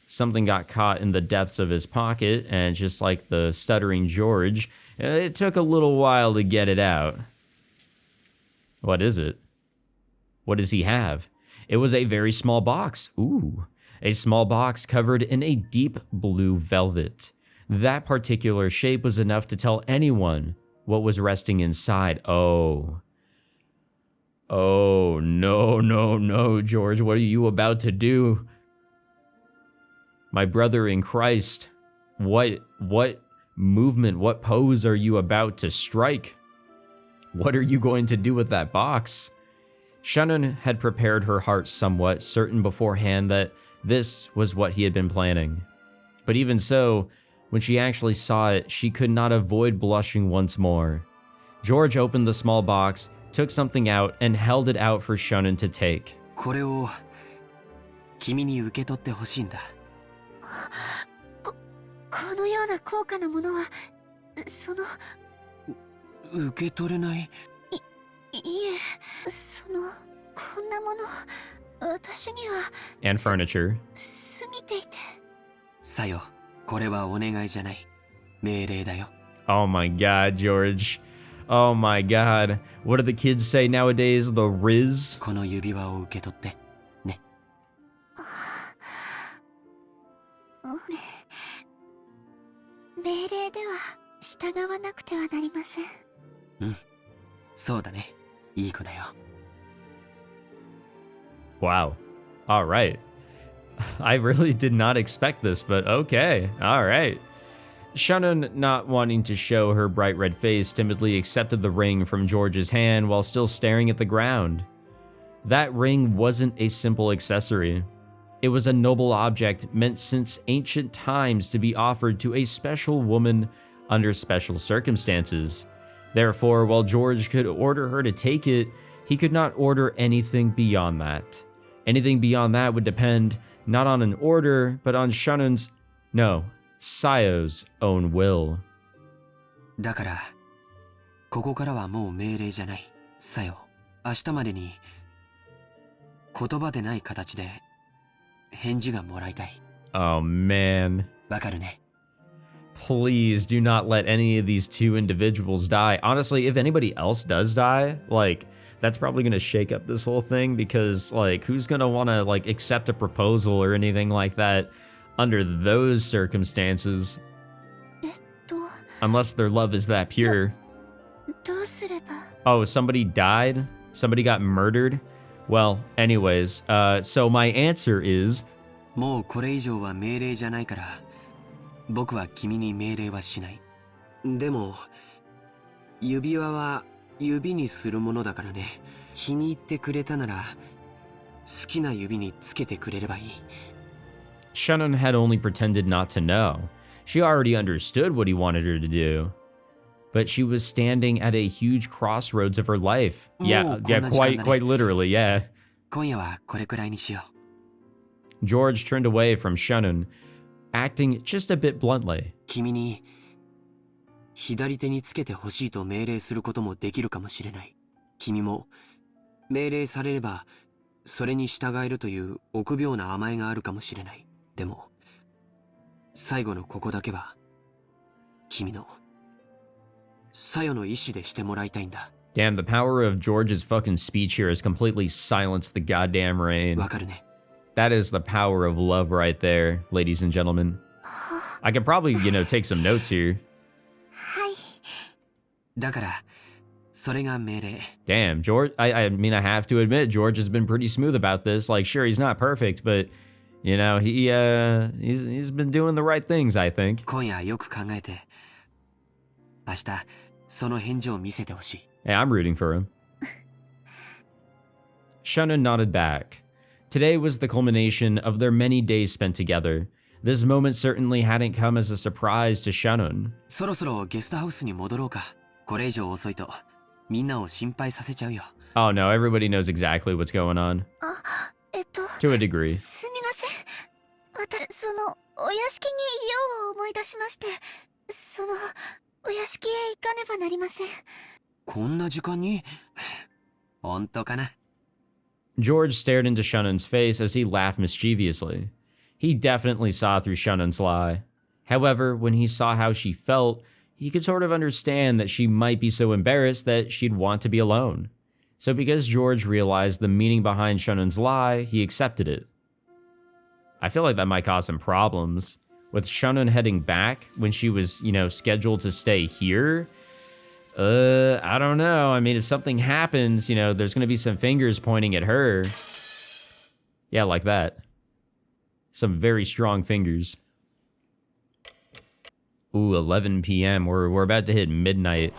Speaker 1: Something got caught in the depths of his pocket, and just like the stuttering George, it took a little while to get it out. What is it? What does he have? It was a very small box. Ooh, a small box covered in a deep blue velvet. That particular shape was enough to tell anyone what was resting inside. Oh, no, George, what are you about to do? My brother in Christ, what movement, what pose are you about to strike? What are you going to do with that box? Shannon had prepared her heart somewhat, certain beforehand that this was what he had been planning. But even so, when she actually saw it, she could not avoid blushing once more. George opened the small box, took something out, and held it out for Shannon to take.
Speaker 5: これを君に受け取ってほしいんだ。
Speaker 2: このような高価なものは、
Speaker 5: 受け取れない。
Speaker 2: いえ、こんなもの、私には
Speaker 1: And furniture.
Speaker 2: 過ぎていて。
Speaker 5: さよ、これはお願いじゃない。命令だよ。
Speaker 1: Oh my god, George. Oh my god. What do the kids say nowadays? The Riz?
Speaker 5: この指輪を受け取って、ね。
Speaker 2: 命令では従わなくてはなりません。
Speaker 5: うん、そうだね。いい子だよ。
Speaker 1: Wow. All right. I really did not expect this, but okay. All right. Shannon, not wanting to show her bright red face, timidly accepted the ring from George's hand while still staring at the ground. That ring wasn't a simple accessory. It was a noble object meant since ancient times to be offered to a special woman under special circumstances. Therefore, while George could order her to take it, he could not order anything beyond that. Anything beyond that would depend not on an order, but on Shannon's, no, Sayo's own will.
Speaker 5: だから、ここからはもう命令じゃない。さよ、明日までに言葉でない形で返事がもらいたい。
Speaker 1: Oh man.
Speaker 5: わかるね。
Speaker 1: Please do not let any of these two individuals die. Honestly, if anybody else does die, like, that's probably going to shake up this whole thing because, like, who's going to want to, like, accept a proposal or anything like that under those circumstances? Unless their love is that pure. Oh, somebody died? Somebody got murdered? Well, anyways, so my answer is...
Speaker 5: もうこれ以上は命令じゃないから、僕は君に命令はしない。でも、指輪は指にするものだからね。気に入ってくれたなら、好きな指につけてくれればいい。
Speaker 1: Shannon had only pretended not to know. She already understood what he wanted her to do. But she was standing at a huge crossroads of her life. Yeah, quite literally, yeah.
Speaker 5: 今夜はこれくらいにしよう。
Speaker 1: George turned away from Shannon, acting just a bit bluntly.
Speaker 5: 君に左手につけてほしいと命令することもできるかもしれない。君も命令されればそれに従えるという臆病な甘えがあるかもしれない。でも最後のここだけは君のサヨの意志でしてもらいたいんだ。
Speaker 1: Damn, the power of George's fucking speech here has completely silenced the goddamn rain.
Speaker 5: わかるね。
Speaker 1: That is the power of love right there, ladies and gentlemen. I could probably, take some notes here.
Speaker 5: だからそれが命令。
Speaker 1: Damn, George, I mean, I have to admit, George has been pretty smooth about this. Like, sure, he's not perfect, but, he's been doing the right things, I think.
Speaker 5: 今夜よく考えて、明日その返事を見せてほしい。
Speaker 1: Hey, I'm rooting for him. Shannon nodded back. Today was the culmination of their many days spent together. This moment certainly hadn't come as a surprise to Shannon.
Speaker 5: そろそろゲストハウスに戻ろうか。これ以上遅いとみんなを心配させちゃうよ。
Speaker 1: Oh no, everybody knows exactly what's going on. To a degree.
Speaker 2: すみません。私、お屋敷に用を思い出しまして、お屋敷へ行かねばなりません。
Speaker 5: こんな時間に本当かな。
Speaker 1: George stared into Shannon's face as he laughed mischievously. He definitely saw through Shannon's lie. However, when he saw how she felt, he could sort of understand that she might be so embarrassed that she'd want to be alone. So because George realized the meaning behind Shannon's lie, he accepted it. I feel like that might cause some problems. With Shannon heading back when she was, scheduled to stay here, I don't know. I mean, if something happens, there's going to be some fingers pointing at her. Yeah, like that. Some very strong fingers. Ooh, 11 p.m. We're about to hit midnight.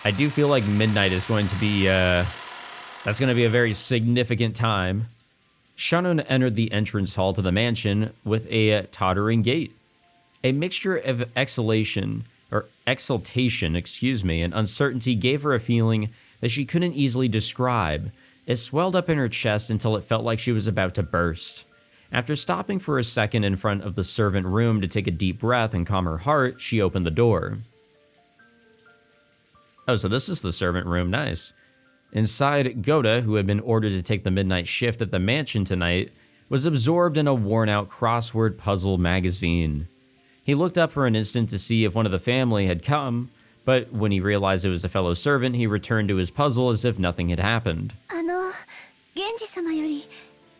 Speaker 1: I do feel like midnight is going to be That's going to be a very significant time. Shannon entered the entrance hall to the mansion with a tottering gait. A mixture of exaltation, and uncertainty gave her a feeling that she couldn't easily describe. It swelled up in her chest until it felt like she was about to burst. After stopping for a second in front of the servant room to take a deep breath and calm her heart, she opened the door. Oh, so this is the servant room, nice. Inside, Goda, who had been ordered to take the midnight shift at the mansion tonight, was absorbed in a worn-out crossword puzzle magazine. He looked up for an instant to see if one of the family had come, but when he realized it was a fellow servant, he returned to his puzzle as if nothing had happened.
Speaker 2: 源氏様より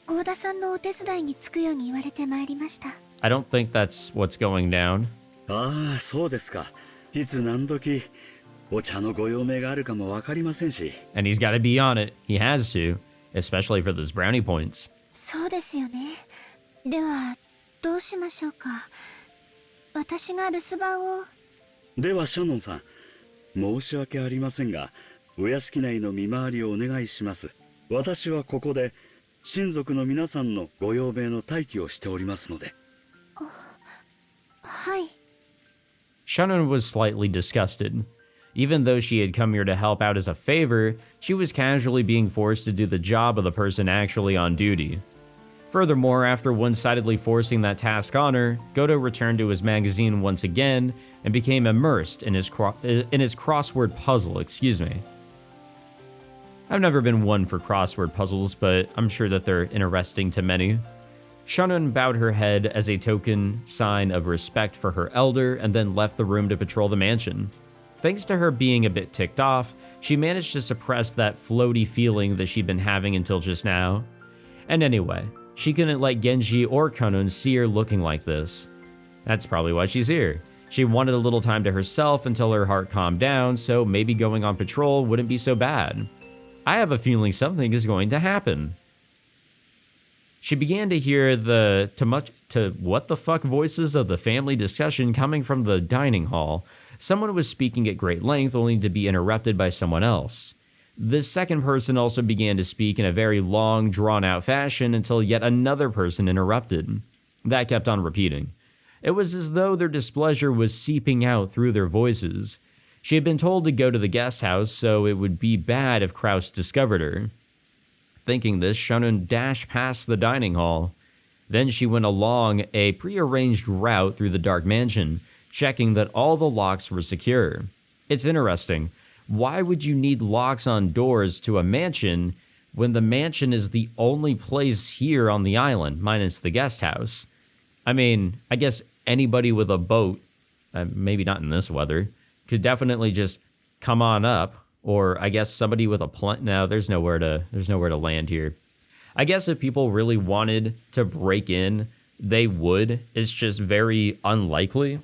Speaker 2: 郷田さんのお手伝いにつくように言われてまいりました。
Speaker 1: I don't think that's what's going down.
Speaker 8: ああ、そうですか。いつ何時お茶のご用命があるかもわかりませんし。
Speaker 1: And he's got to be on it. He has to, especially for those brownie points.
Speaker 2: そうですよね。ではどうしましょうか。私が留守番を。
Speaker 8: ではシャノンさん、申し訳ありませんが、お屋敷内の見回りをお願いします。私はここで親族の皆さんのご用命の待機をしておりますので。
Speaker 2: はい。
Speaker 1: Shannon was slightly disgusted. Even though she had come here to help out as a favor, she was casually being forced to do the job of the person actually on duty. Furthermore, after one-sidedly forcing that task on her, Goto returned to his magazine once again and became immersed in his crossword puzzle, I've never been one for crossword puzzles, but I'm sure that they're interesting to many. Shannon bowed her head as a token sign of respect for her elder and then left the room to patrol the mansion. Thanks to her being a bit ticked off, she managed to suppress that floaty feeling that she'd been having until just now. And anyway, she couldn't let Genji or Konon see her looking like this. That's probably why she's here. She wanted a little time to herself until her heart calmed down, so maybe going on patrol wouldn't be so bad. I have a feeling something is going to happen. She began to hear the what the fuck voices of the family discussion coming from the dining hall. Someone was speaking at great length, only to be interrupted by someone else. This second person also began to speak in a very long, drawn-out fashion until yet another person interrupted. That kept on repeating. It was as though their displeasure was seeping out through their voices. She had been told to go to the guest house, so it would be bad if Kraus discovered her. Thinking this, Shannon dashed past the dining hall. Then she went along a prearranged route through the dark mansion, checking that all the locks were secure. It's interesting. Why would you need locks on doors to a mansion when the mansion is the only place here on the island, minus the guest house? I mean, I guess anybody with a boat, maybe not in this weather, could definitely just come on up. Or I guess somebody with a plane. No, there's nowhere to land here. I guess if people really wanted to break in, they would. It's just very unlikely.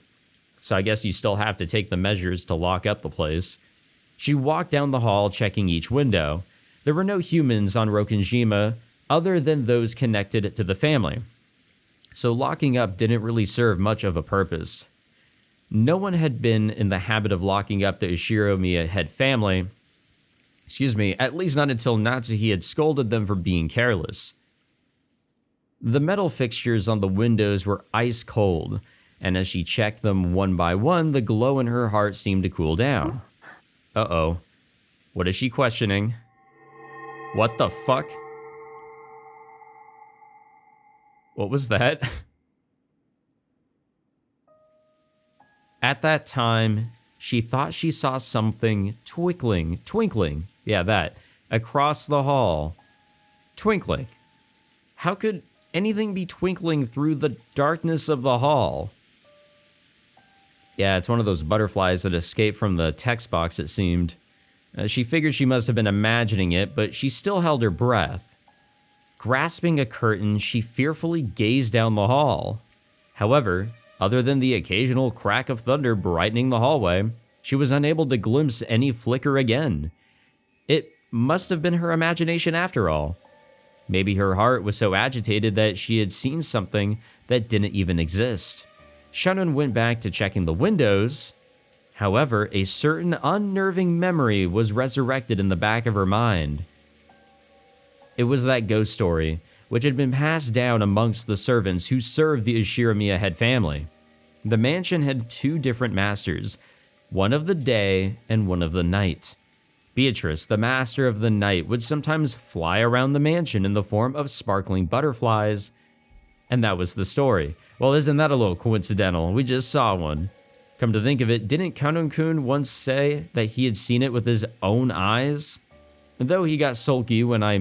Speaker 1: So I guess you still have to take the measures to lock up the place. She walked down the hall, checking each window. There were no humans on Rokkenjima other than those connected to the family. So locking up didn't really serve much of a purpose. No one had been in the habit of locking up the Ushiromiya head family. At least not until Natsuhi had scolded them for being careless. The metal fixtures on the windows were ice cold, and as she checked them one by one, the glow in her heart seemed to cool down. Uh-oh. What is she questioning? What the fuck? What was that? At that time, she thought she saw something twinkling, yeah, that, across the hall. Twinkling. How could anything be twinkling through the darkness of the hall? Yeah, it's one of those butterflies that escaped from the text box, it seemed. She figured she must have been imagining it, but she still held her breath. Grasping a curtain, she fearfully gazed down the hall. However, other than the occasional crack of thunder brightening the hallway, she was unable to glimpse any flicker again. It must have been her imagination after all. Maybe her heart was so agitated that she had seen something that didn't even exist. Shannon went back to checking the windows. However, a certain unnerving memory was resurrected in the back of her mind. it was that ghost story, which had been passed down amongst the servants who served the Ushiromiya head family. The mansion had two different masters, one of the day and one of the night. Beatrice, the master of the night, would sometimes fly around the mansion in the form of sparkling butterflies, and that was the story. Well, isn't that a little coincidental? We just saw one. Come to think of it, didn't Kanun-kun once say that he had seen it with his own eyes? And though he got sulky when I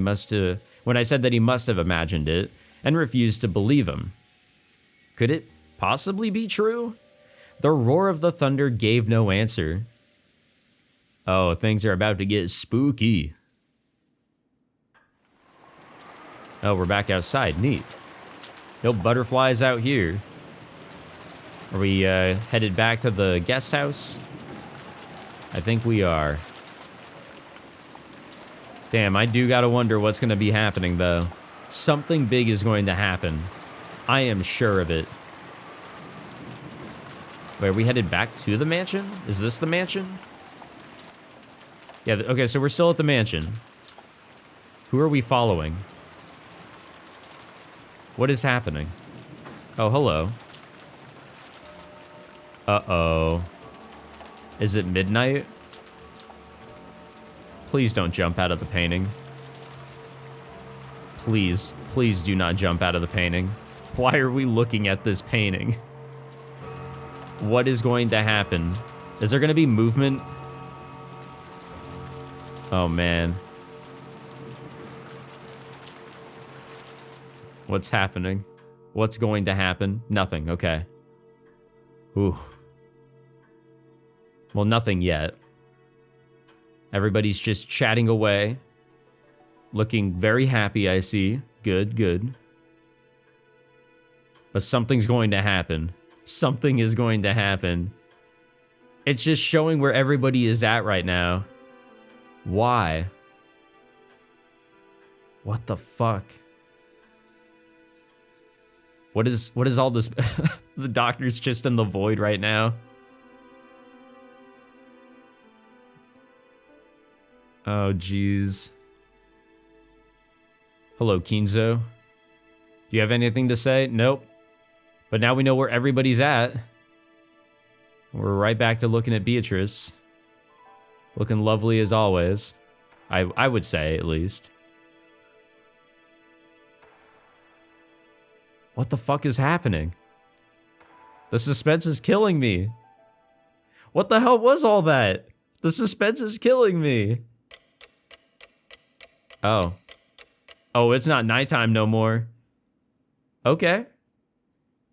Speaker 1: said that he must have imagined it, and refused to believe him. Could it possibly be true? The roar of the thunder gave no answer. Oh, things are about to get spooky. Oh, we're back outside. Neat. No butterflies out here. Are we headed back to the guest house? I think we are. Damn, I do gotta wonder what's gonna be happening, though. Something big is going to happen. I am sure of it. Wait, are we headed back to the mansion? Is this the mansion? Yeah, okay, so we're still at the mansion. Who are we following? What is happening? Oh, hello. Uh-oh. Is it midnight? Please don't jump out of the painting. Please, please do not jump out of the painting. Why are we looking at this painting? What is going to happen? Is there going to be movement? Oh, man. What's happening? What's going to happen? Nothing. Okay. Ooh. Well, nothing yet. Everybody's just chatting away. Looking very happy, I see. Good, good. But something's going to happen. Something is going to happen. It's just showing where everybody is at right now. Why? What the fuck? What is all this? The doctor's just in the void right now. Oh, jeez. Hello, Kinzo. Do you have anything to say? Nope. But now we know where everybody's at. We're right back to looking at Beatrice. Looking lovely as always. I would say, at least. What the fuck is happening? The suspense is killing me. What the hell was all that? The suspense is killing me. Oh. Oh, it's not nighttime no more. Okay.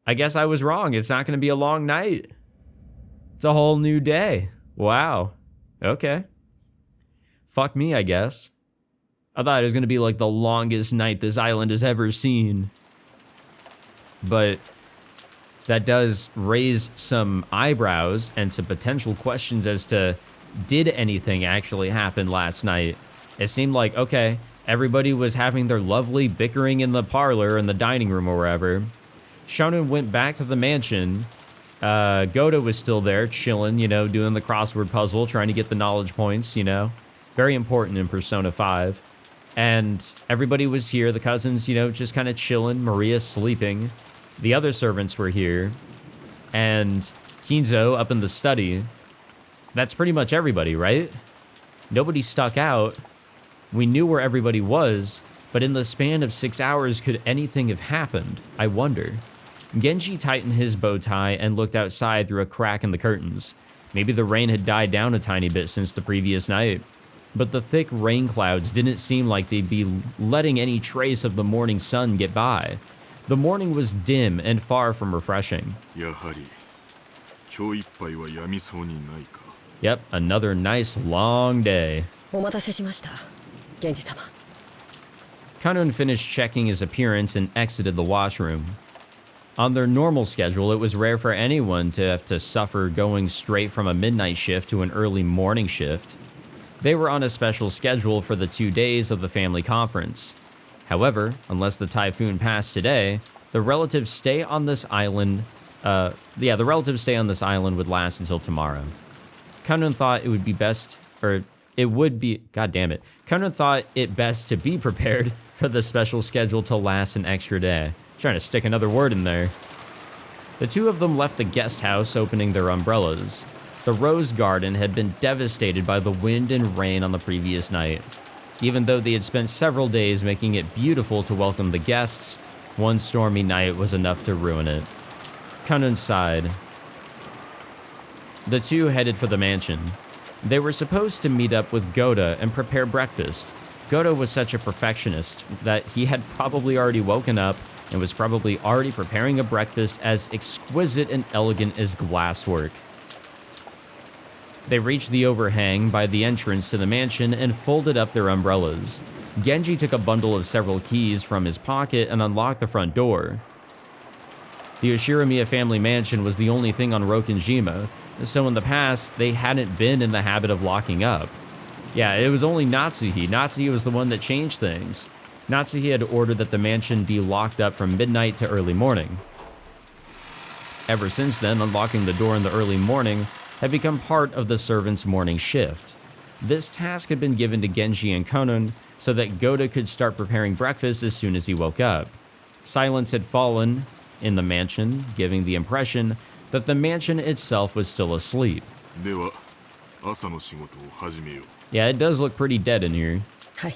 Speaker 1: I guess I was wrong. It's not going to be a long night. It's a whole new day. Wow. Okay. Fuck me, I guess. I thought it was going to be like the longest night this island has ever seen. But that does raise some eyebrows and some potential questions as to, did anything actually happen last night? It seemed like, okay, everybody was having their lovely bickering in the parlor in the dining room or wherever. Shannon went back to the mansion. Goda was still there, chilling, you know, doing the crossword puzzle, trying to get the knowledge points, you know. Very important in Persona 5. And everybody was here, the cousins, you know, just kind of chilling, Maria sleeping. The other servants were here. And Kinzo up in the study. That's pretty much everybody, right? Nobody stuck out. We knew where everybody was, but in the span of 6 hours, could anything have happened? I wonder. Genji tightened his bow tie and looked outside through a crack in the curtains. Maybe the rain had died down a tiny bit since the previous night. But the thick rain clouds didn't seem like they'd be letting any trace of the morning sun get by. The morning was dim and far from refreshing. Yep, another nice long day.
Speaker 6: お待たせしました、源氏様。
Speaker 1: Kanun finished checking his appearance and exited the washroom. On their normal schedule, it was rare for anyone to have to suffer going straight from a midnight shift to an early morning shift. They were on a special schedule for the 2 days of the family conference. However, unless the typhoon passed today, the relative stay on this island, would last until tomorrow. Kanun thought it would be best, or it would be, god damn it, Conan thought it best to be prepared for the special schedule to last an extra day. Trying to stick another word in there. The two of them left the guest house, opening their umbrellas. The rose garden had been devastated by the wind and rain on the previous night. Even though they had spent several days making it beautiful to welcome the guests, one stormy night was enough to ruin it. Conan sighed. The two headed for the mansion. They were supposed to meet up with Goda and prepare breakfast. Goda was such a perfectionist that he had probably already woken up and was probably already preparing a breakfast as exquisite and elegant as glasswork. They reached the overhang by the entrance to the mansion and folded up their umbrellas. Genji took a bundle of several keys from his pocket and unlocked the front door. The Ushiromiya family mansion was the only thing on Rokkenjima, so in the past, they hadn't been in the habit of locking up. Yeah, it was only Natsuhi. Natsuhi was the one that changed things. Natsuhi had ordered that the mansion be locked up from midnight to early morning. Ever since then, unlocking the door in the early morning had become part of the servants' morning shift. This task had been given to Genji and Conan so that Goda could start preparing breakfast as soon as he woke up. Silence had fallen in the mansion, giving the impression that the mansion itself was still asleep. Yeah, it does look pretty dead in here.
Speaker 6: Hi.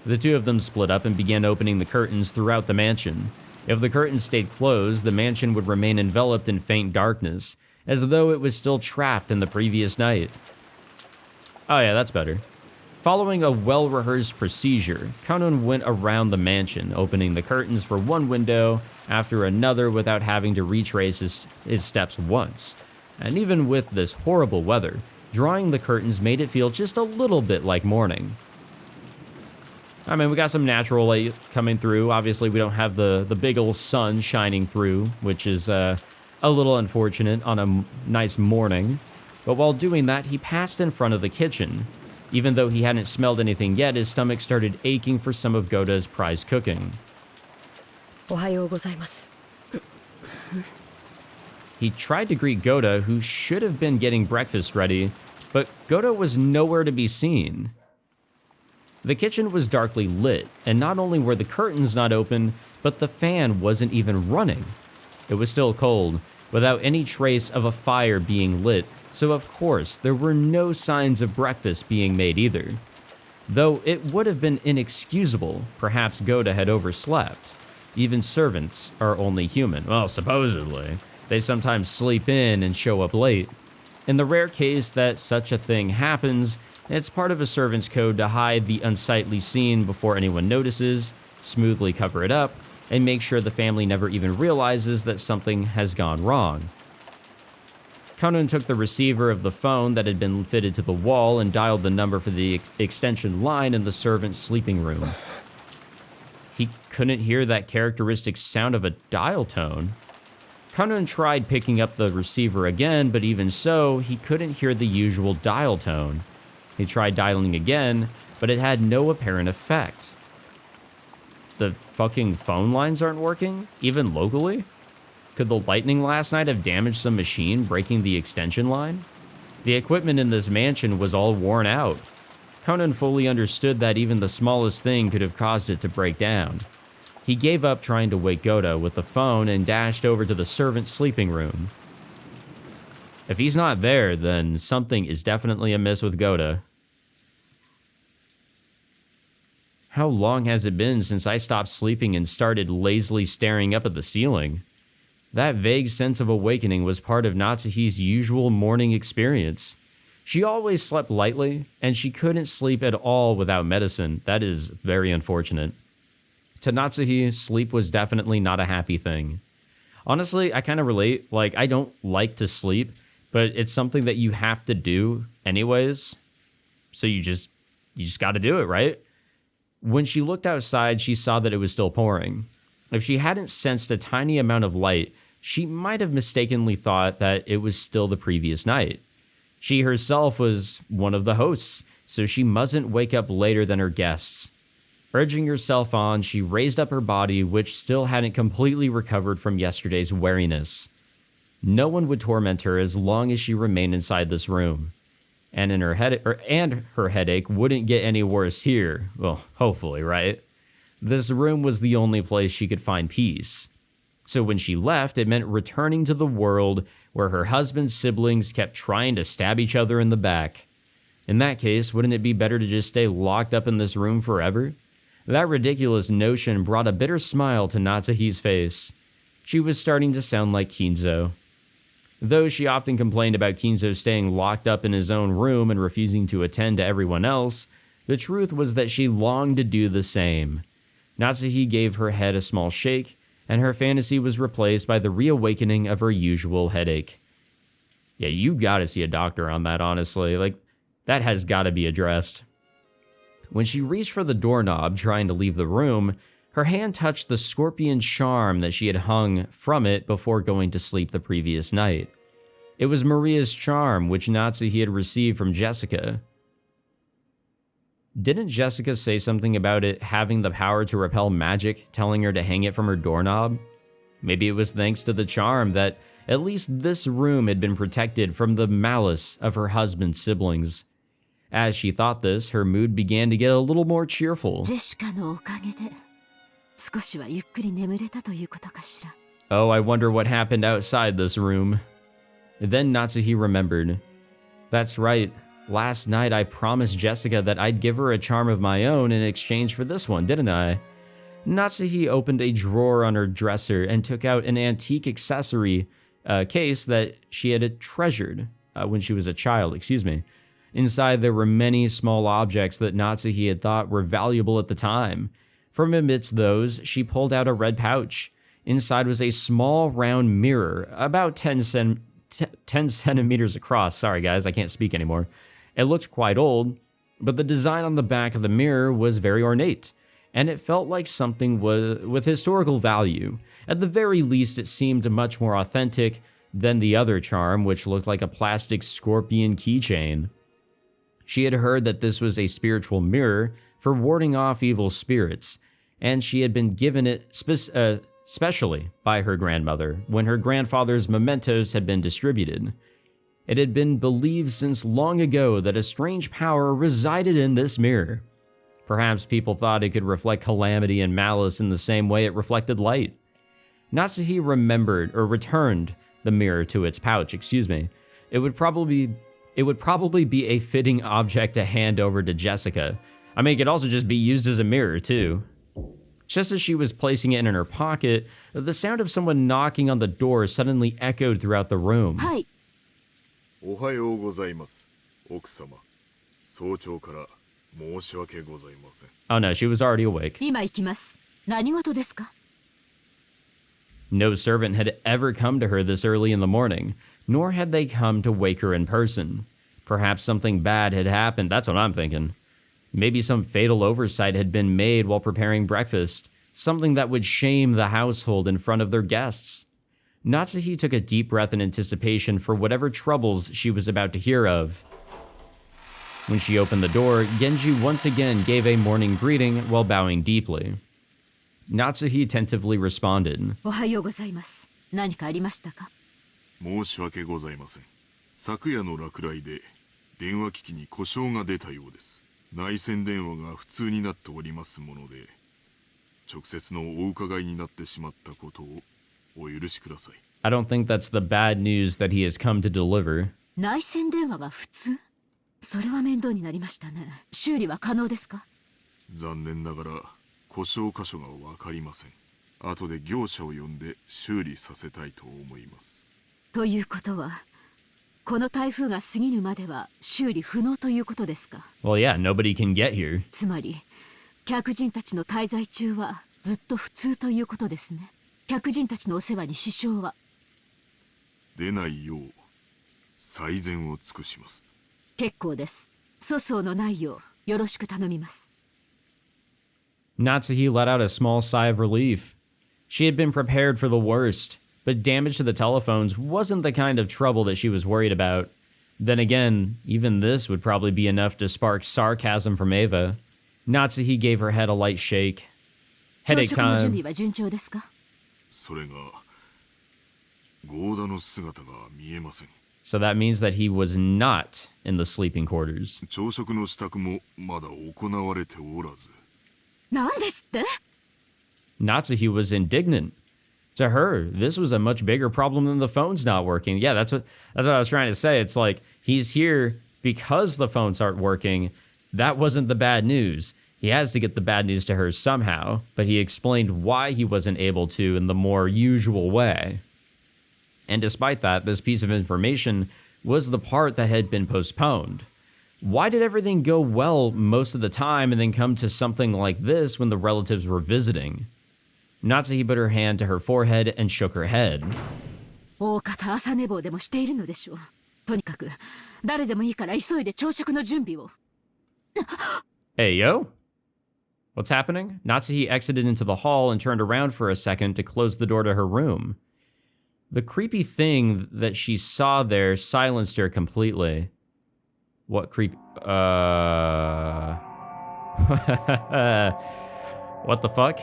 Speaker 1: The two of them split up and began opening the curtains throughout the mansion. If the curtains stayed closed, the mansion would remain enveloped in faint darkness, as though it was still trapped in the previous night. Oh yeah, that's better. Following a well-rehearsed procedure, Conan went around the mansion, opening the curtains for one window after another without having to retrace his steps once. And even with this horrible weather, drawing the curtains made it feel just a little bit like morning. I mean, we got some natural light coming through. Obviously, we don't have the big old sun shining through, which is a little unfortunate on a nice morning. But while doing that, he passed in front of the kitchen. Even though he hadn't smelled anything yet, his stomach started aching for some of Goda's prized cooking.
Speaker 6: Ohayou gozaimasu.
Speaker 1: He tried to greet Goda, who should have been getting breakfast ready, but Goda was nowhere to be seen. The kitchen was darkly lit, and not only were the curtains not open, but the fan wasn't even running. It was still cold, without any trace of a fire being lit, so of course there were no signs of breakfast being made either. Though it would have been inexcusable, perhaps Goda had overslept. Even servants are only human. Well, supposedly. They sometimes sleep in and show up late. In the rare case that such a thing happens, it's part of a servant's code to hide the unsightly scene before anyone notices, smoothly cover it up, and make sure the family never even realizes that something has gone wrong. Conan took the receiver of the phone that had been fitted to the wall and dialed the number for the extension line in the servant's sleeping room. He couldn't hear that characteristic sound of a dial tone. Conan tried picking up the receiver again, but even so, he couldn't hear the usual dial tone. He tried dialing again, but it had no apparent effect. The fucking phone lines aren't working, even locally? Could the lightning last night have damaged some machine, breaking the extension line? The equipment in this mansion was all worn out. Conan fully understood that even the smallest thing could have caused it to break down. He gave up trying to wake Goda with the phone and dashed over to the servant's sleeping room. If he's not there, then something is definitely amiss with Goda. How long has it been since I stopped sleeping and started lazily staring up at the ceiling? That vague sense of awakening was part of Natsuhi's usual morning experience. She always slept lightly, and she couldn't sleep at all without medicine. That is very unfortunate. To Natsuhi, sleep was definitely not a happy thing. Honestly, I kind of relate. Like, I don't like to sleep, but it's something that you have to do anyways. So you just got to do it, right? When she looked outside, she saw that it was still pouring. If she hadn't sensed a tiny amount of light, she might have mistakenly thought that it was still the previous night. She herself was one of the hosts, so she mustn't wake up later than her guests. Urging herself on, she raised up her body, which still hadn't completely recovered from yesterday's wariness. No one would torment her as long as she remained inside this room. and her headache wouldn't get any worse here. Well, hopefully, right? This room was the only place she could find peace. So when she left, it meant returning to the world where her husband's siblings kept trying to stab each other in the back. In that case, wouldn't it be better to just stay locked up in this room forever? That ridiculous notion brought a bitter smile to Natsuhi's face. She was starting to sound like Kinzo. Though she often complained about Kinzo staying locked up in his own room and refusing to attend to everyone else, the truth was that she longed to do the same. Natsuhi gave her head a small shake, and her fantasy was replaced by the reawakening of her usual headache. Yeah, you gotta see a doctor on that, honestly. Like, that has gotta be addressed. When she reached for the doorknob, trying to leave the room, her hand touched the scorpion charm that she had hung from it before going to sleep the previous night. It was Maria's charm, which Natsuhi had received from Jessica. Didn't Jessica say something about it having the power to repel magic, telling her to hang it from her doorknob? Maybe it was thanks to the charm that at least this room had been protected from the malice of her husband's siblings. As she thought this, her mood began to get a little more cheerful. Oh, I wonder what happened outside this room. Then Natsuhi remembered. That's right. Last night I promised Jessica that I'd give her a charm of my own in exchange for this one, didn't I? Natsuhi opened a drawer on her dresser and took out an antique accessory case that she had treasured when she was a child, Inside there were many small objects that Natsuhi had thought were valuable at the time. From amidst those, she pulled out a red pouch. Inside was a small round mirror, about 10 centimeters across. Sorry guys, I can't speak anymore. It looked quite old, but the design on the back of the mirror was very ornate, and it felt like something with historical value. At the very least, it seemed much more authentic than the other charm, which looked like a plastic scorpion keychain. She had heard that this was a spiritual mirror for warding off evil spirits, and she had been given it specially by her grandmother when her grandfather's mementos had been distributed. It had been believed since long ago that a strange power resided in this mirror. Perhaps people thought it could reflect calamity and malice in the same way it reflected light. Natsuhi returned the mirror to its pouch, It would probably be a fitting object to hand over to Jessica. I mean, it could also just be used as a mirror, too. Just as she was placing it in her pocket, the sound of someone knocking on the door suddenly echoed throughout the room.
Speaker 3: Hi.
Speaker 1: Oh no, she was already awake. No servant had ever come to her this early in the morning, nor had they come to wake her in person. Perhaps something bad had happened, that's what I'm thinking. Maybe some fatal oversight had been made while preparing breakfast, something that would shame the household in front of their guests. Natsuhi took a deep breath in anticipation for whatever troubles she was about to hear of. When she opened the door, Genji once again gave a morning greeting while bowing deeply. Natsuhi attentively responded.
Speaker 7: 申し訳ございません。昨夜の落雷で電話機器に故障が出たようです。内線電話が不通になっておりますもので、直接のお伺いになってしまったことをお許しください。
Speaker 1: I don't think that's the bad news that he has come to deliver.
Speaker 3: 内線電話が普通？それは面倒になりましたね。修理は可能ですか？
Speaker 7: 残念ながら故障箇所がわかりません。後で業者を呼んで修理させたいと思います。
Speaker 3: ということは、この台風が過ぎるまでは修理不能ということですか？
Speaker 1: Well, yeah, nobody can get here.
Speaker 3: つまり、客人たちの滞在中はずっと普通ということですね。客人たちのお世話に支障は？
Speaker 7: 出ないよう最善を尽くします。
Speaker 3: 結構です。粗相のないようよろしく頼みます。
Speaker 1: Natsuhi let out a small sigh of relief. She had been prepared for the worst, but damage to the telephones wasn't the kind of trouble that she was worried about. Then again, even this would probably be enough to spark sarcasm from Eva. Natsuhi gave her head a light shake. Headache time.
Speaker 7: それがゴーダの姿が見えません。
Speaker 1: So that means that he was not in the sleeping quarters.
Speaker 7: 朝食の支度もまだ行われておらず。
Speaker 3: なんですって？
Speaker 1: Natsuhi was indignant. To her, this was a much bigger problem than the phone's not working. Yeah, that's what I was trying to say. It's like he's here because the phones aren't working. That wasn't the bad news. He has to get the bad news to her somehow, but he explained why he wasn't able to in the more usual way. And despite that, this piece of information was the part that had been postponed. Why did everything go well most of the time and then come to something like this when the relatives were visiting? Natsuhi put her hand to her forehead and shook her head.
Speaker 9: 大方朝寝坊でもしているのでしょう。とにかく誰でもいいから急いで朝食の準備を。
Speaker 1: Hey, yo? What's happening? Natsuhi exited into the hall and turned around for a second to close the door to her room. The creepy thing that she saw there silenced her completely. What creep... What the fuck?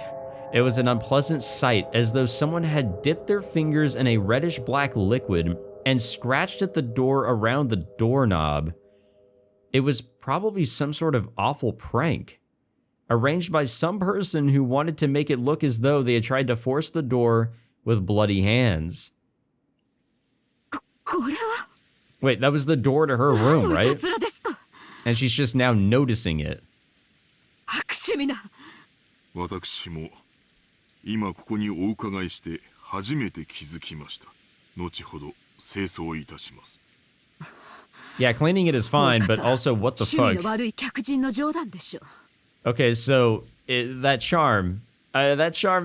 Speaker 1: It was an unpleasant sight, as though someone had dipped their fingers in a reddish-black liquid and scratched at the door around the doorknob. It was probably some sort of awful prank, arranged by some person who wanted to make it look as though they had tried to force the door with bloody hands. Wait, that was the door to her room, right? And she's just now noticing it.
Speaker 7: 私も今ここにお伺いして初めて気づきました。後ほど清掃いたします。
Speaker 1: Yeah, cleaning it is fine, but also what the fuck? Okay, so that charm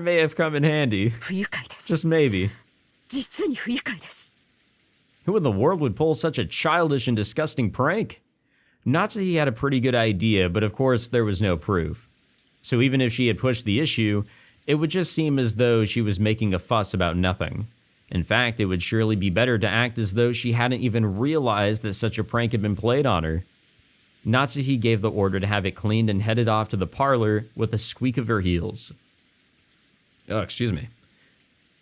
Speaker 1: may have come in handy. Just maybe. Who in the world would pull such a childish and disgusting prank? Natsuhi had a pretty good idea, but of course there was no proof. So even if she had pushed the issue, it would just seem as though she was making a fuss about nothing. In fact, it would surely be better to act as though she hadn't even realized that such a prank had been played on her. Natsuhi gave the order to have it cleaned and headed off to the parlor with a squeak of her heels. Oh, excuse me.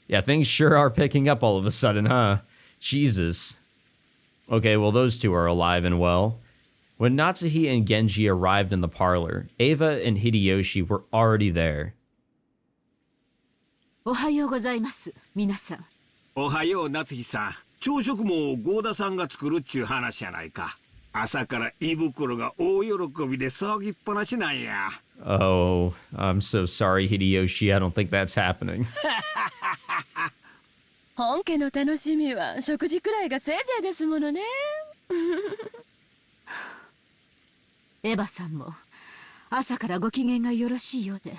Speaker 1: Yeah, things sure are picking up all of a sudden, huh? Jesus. Okay, well, those two are alive and well. When Natsuhi and Genji arrived in the parlor, Eva and Hideyoshi were already there.
Speaker 9: おはようございます、皆さん。
Speaker 10: おはよう、夏日さん。朝食も郷田さんが作るっちゅう話やないか。朝から胃袋が大喜びで騒ぎっぱなしなんや。
Speaker 1: Oh, I'm so sorry, Hideyoshi. I don't think that's happening.
Speaker 9: 本家の楽しみは食事くらいがせいぜいですものね。エヴァさんも朝からご機嫌がよろしいようで。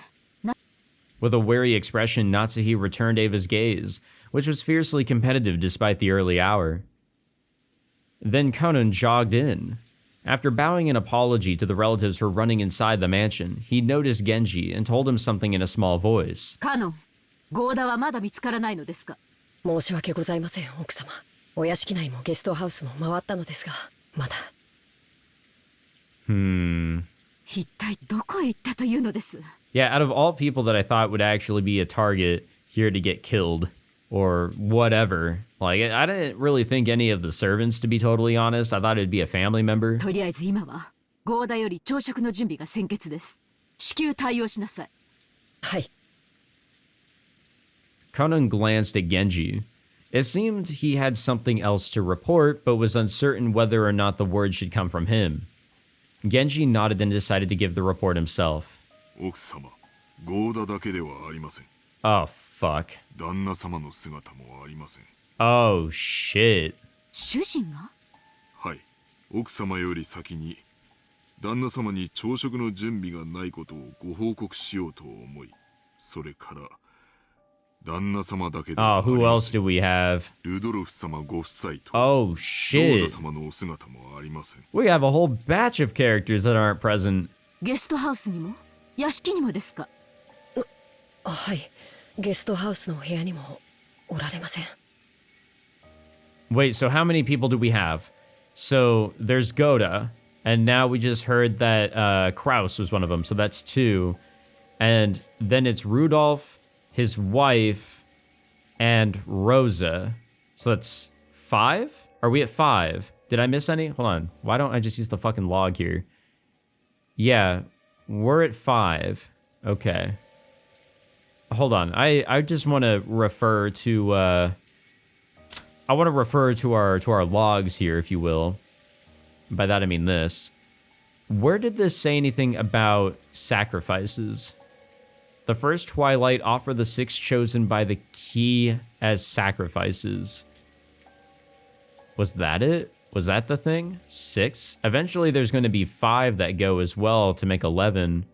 Speaker 1: With a wary expression, Natsuhi returned Eva's gaze, which was fiercely competitive despite the early hour. Then Conan jogged in. After bowing an apology to the relatives for running inside the mansion, he noticed Genji and told him something in a small voice.
Speaker 9: カノン、ゴーダはまだ見つからないのですか？
Speaker 6: 申し訳ございません、奥様。お屋敷内もゲストハウスも回ったのですが、まだ。
Speaker 9: 一体どこへ行ったというのです？
Speaker 1: Yeah, out of all people that I thought would actually be a target here to get killed, or whatever, like, I didn't really think any of the servants, to be totally honest. I thought it'd be a family member.
Speaker 9: とりあえず今はゴーダより朝食の準備が先決です。至急対応しなさい。
Speaker 6: はい。
Speaker 1: Conan glanced at Genji. It seemed he had something else to report, but was uncertain whether or not the words should come from him. Genji nodded and decided to give the report himself.
Speaker 7: 奥様、ゴーダだけではありません。
Speaker 1: Oh, fuck.
Speaker 7: 旦那様の姿もありません。
Speaker 1: Oh, shit.
Speaker 9: 主人が？
Speaker 7: はい、奥様より先に旦那様に朝食の準備がないことをご報告しようと思い、それから旦那様だけではあり
Speaker 1: Oh,
Speaker 7: ま
Speaker 1: who
Speaker 7: せん。
Speaker 1: else do we have?
Speaker 7: ルドルフ様ご夫妻と
Speaker 1: Oh,
Speaker 7: ロー
Speaker 1: shit.
Speaker 7: ザ様のお姿もありません。
Speaker 1: We have a whole batch of characters that aren't present.
Speaker 9: ゲストハウスにも屋敷にもですか？
Speaker 6: はい。ゲストハウスの部屋にもおられません。
Speaker 1: Wait, so how many people do we have? So there's Goda, and now we just heard that Kraus was one of them, so that's 2. And then it's Rudolph, his wife, and Rosa. So that's 5? Are we at 5? Did I miss any? Hold on. Why don't I just use the fucking log here? Yeah, we're at 5. Okay. Hold on. I just want to refer to I want to refer to our logs here, if you will. By that I mean this. Where did this say anything about sacrifices? The first twilight offer the 6 chosen by the key as sacrifices. Was that it? Was that the thing? 6? Eventually there's going to be 5 that go as well to make 11.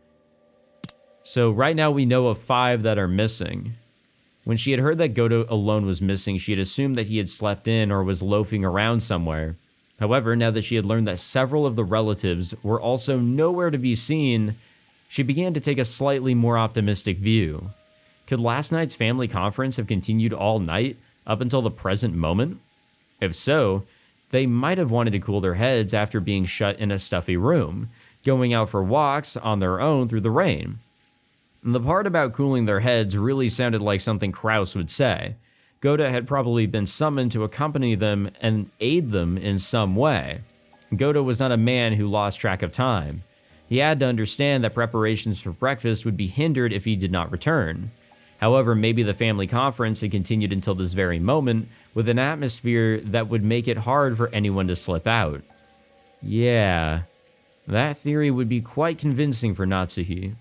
Speaker 1: So right now we know of 5 that are missing. When she had heard that Goto alone was missing, she had assumed that he had slept in or was loafing around somewhere. However, now that she had learned that several of the relatives were also nowhere to be seen, she began to take a slightly more optimistic view. Could last night's family conference have continued all night, up until the present moment? If so, they might have wanted to cool their heads after being shut in a stuffy room, going out for walks on their own through the rain. And the part about cooling their heads really sounded like something Kraus would say. Goto had probably been summoned to accompany them and aid them in some way. Goto was not a man who lost track of time. He had to understand that preparations for breakfast would be hindered if he did not return. However, maybe the family conference had continued until this very moment, with an atmosphere that would make it hard for anyone to slip out. Yeah, that theory would be quite convincing for Natsuhi.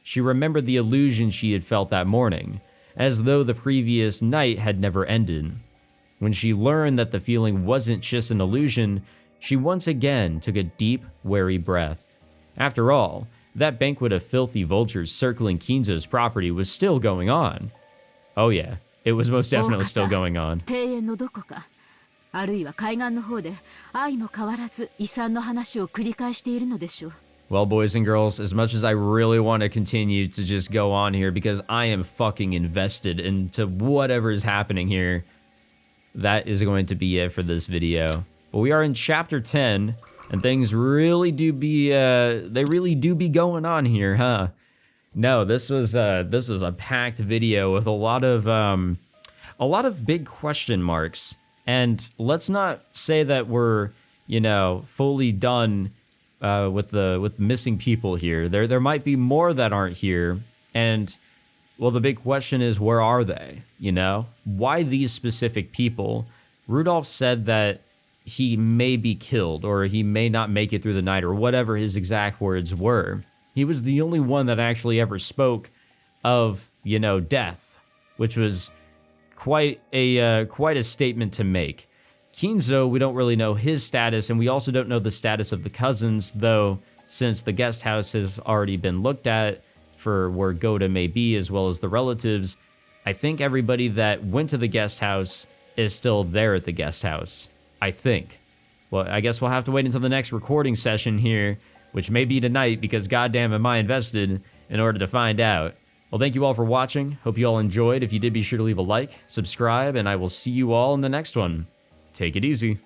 Speaker 1: She remembered the illusion she had felt that morning, as though the previous night had never ended. When she learned that the feeling wasn't just an illusion, she once again took a deep, wary breath. After all, that banquet of filthy vultures circling Kinzo's property was still going on. Oh yeah, it was most definitely still going on.
Speaker 9: 庭園のどこか、あるいは海岸の方で愛も変わらず遺産の話を繰り返しているのでしょう。
Speaker 1: Well, boys and girls, as much as I really want to continue to just go on here because I am fucking invested into whatever is happening here, that is going to be it for this video. But we are in chapter 10, and things really do be, they really do be going on here, huh? No, this was a packed video with a lot of big question marks. And let's not say that we're, you know, fully done with missing people here. There might be more that aren't here, and well, the big question is, where are they? You know, why these specific people? Rudolph said that he may be killed, or he may not make it through the night, or whatever his exact words were. He was the only one that actually ever spoke of, you know, death, which was quite a statement to make. Kinzo, we don't really know his status, and we also don't know the status of the cousins, though since the guest house has already been looked at for where Goto may be, as well as the relatives, I think everybody that went to the guest house is still there at the guest house. I think. Well, I guess we'll have to wait until the next recording session here, which may be tonight, because goddamn am I invested, in order to find out. Well, thank you all for watching. Hope you all enjoyed. If you did, be sure to leave a like, subscribe, and I will see you all in the next one. Take it easy.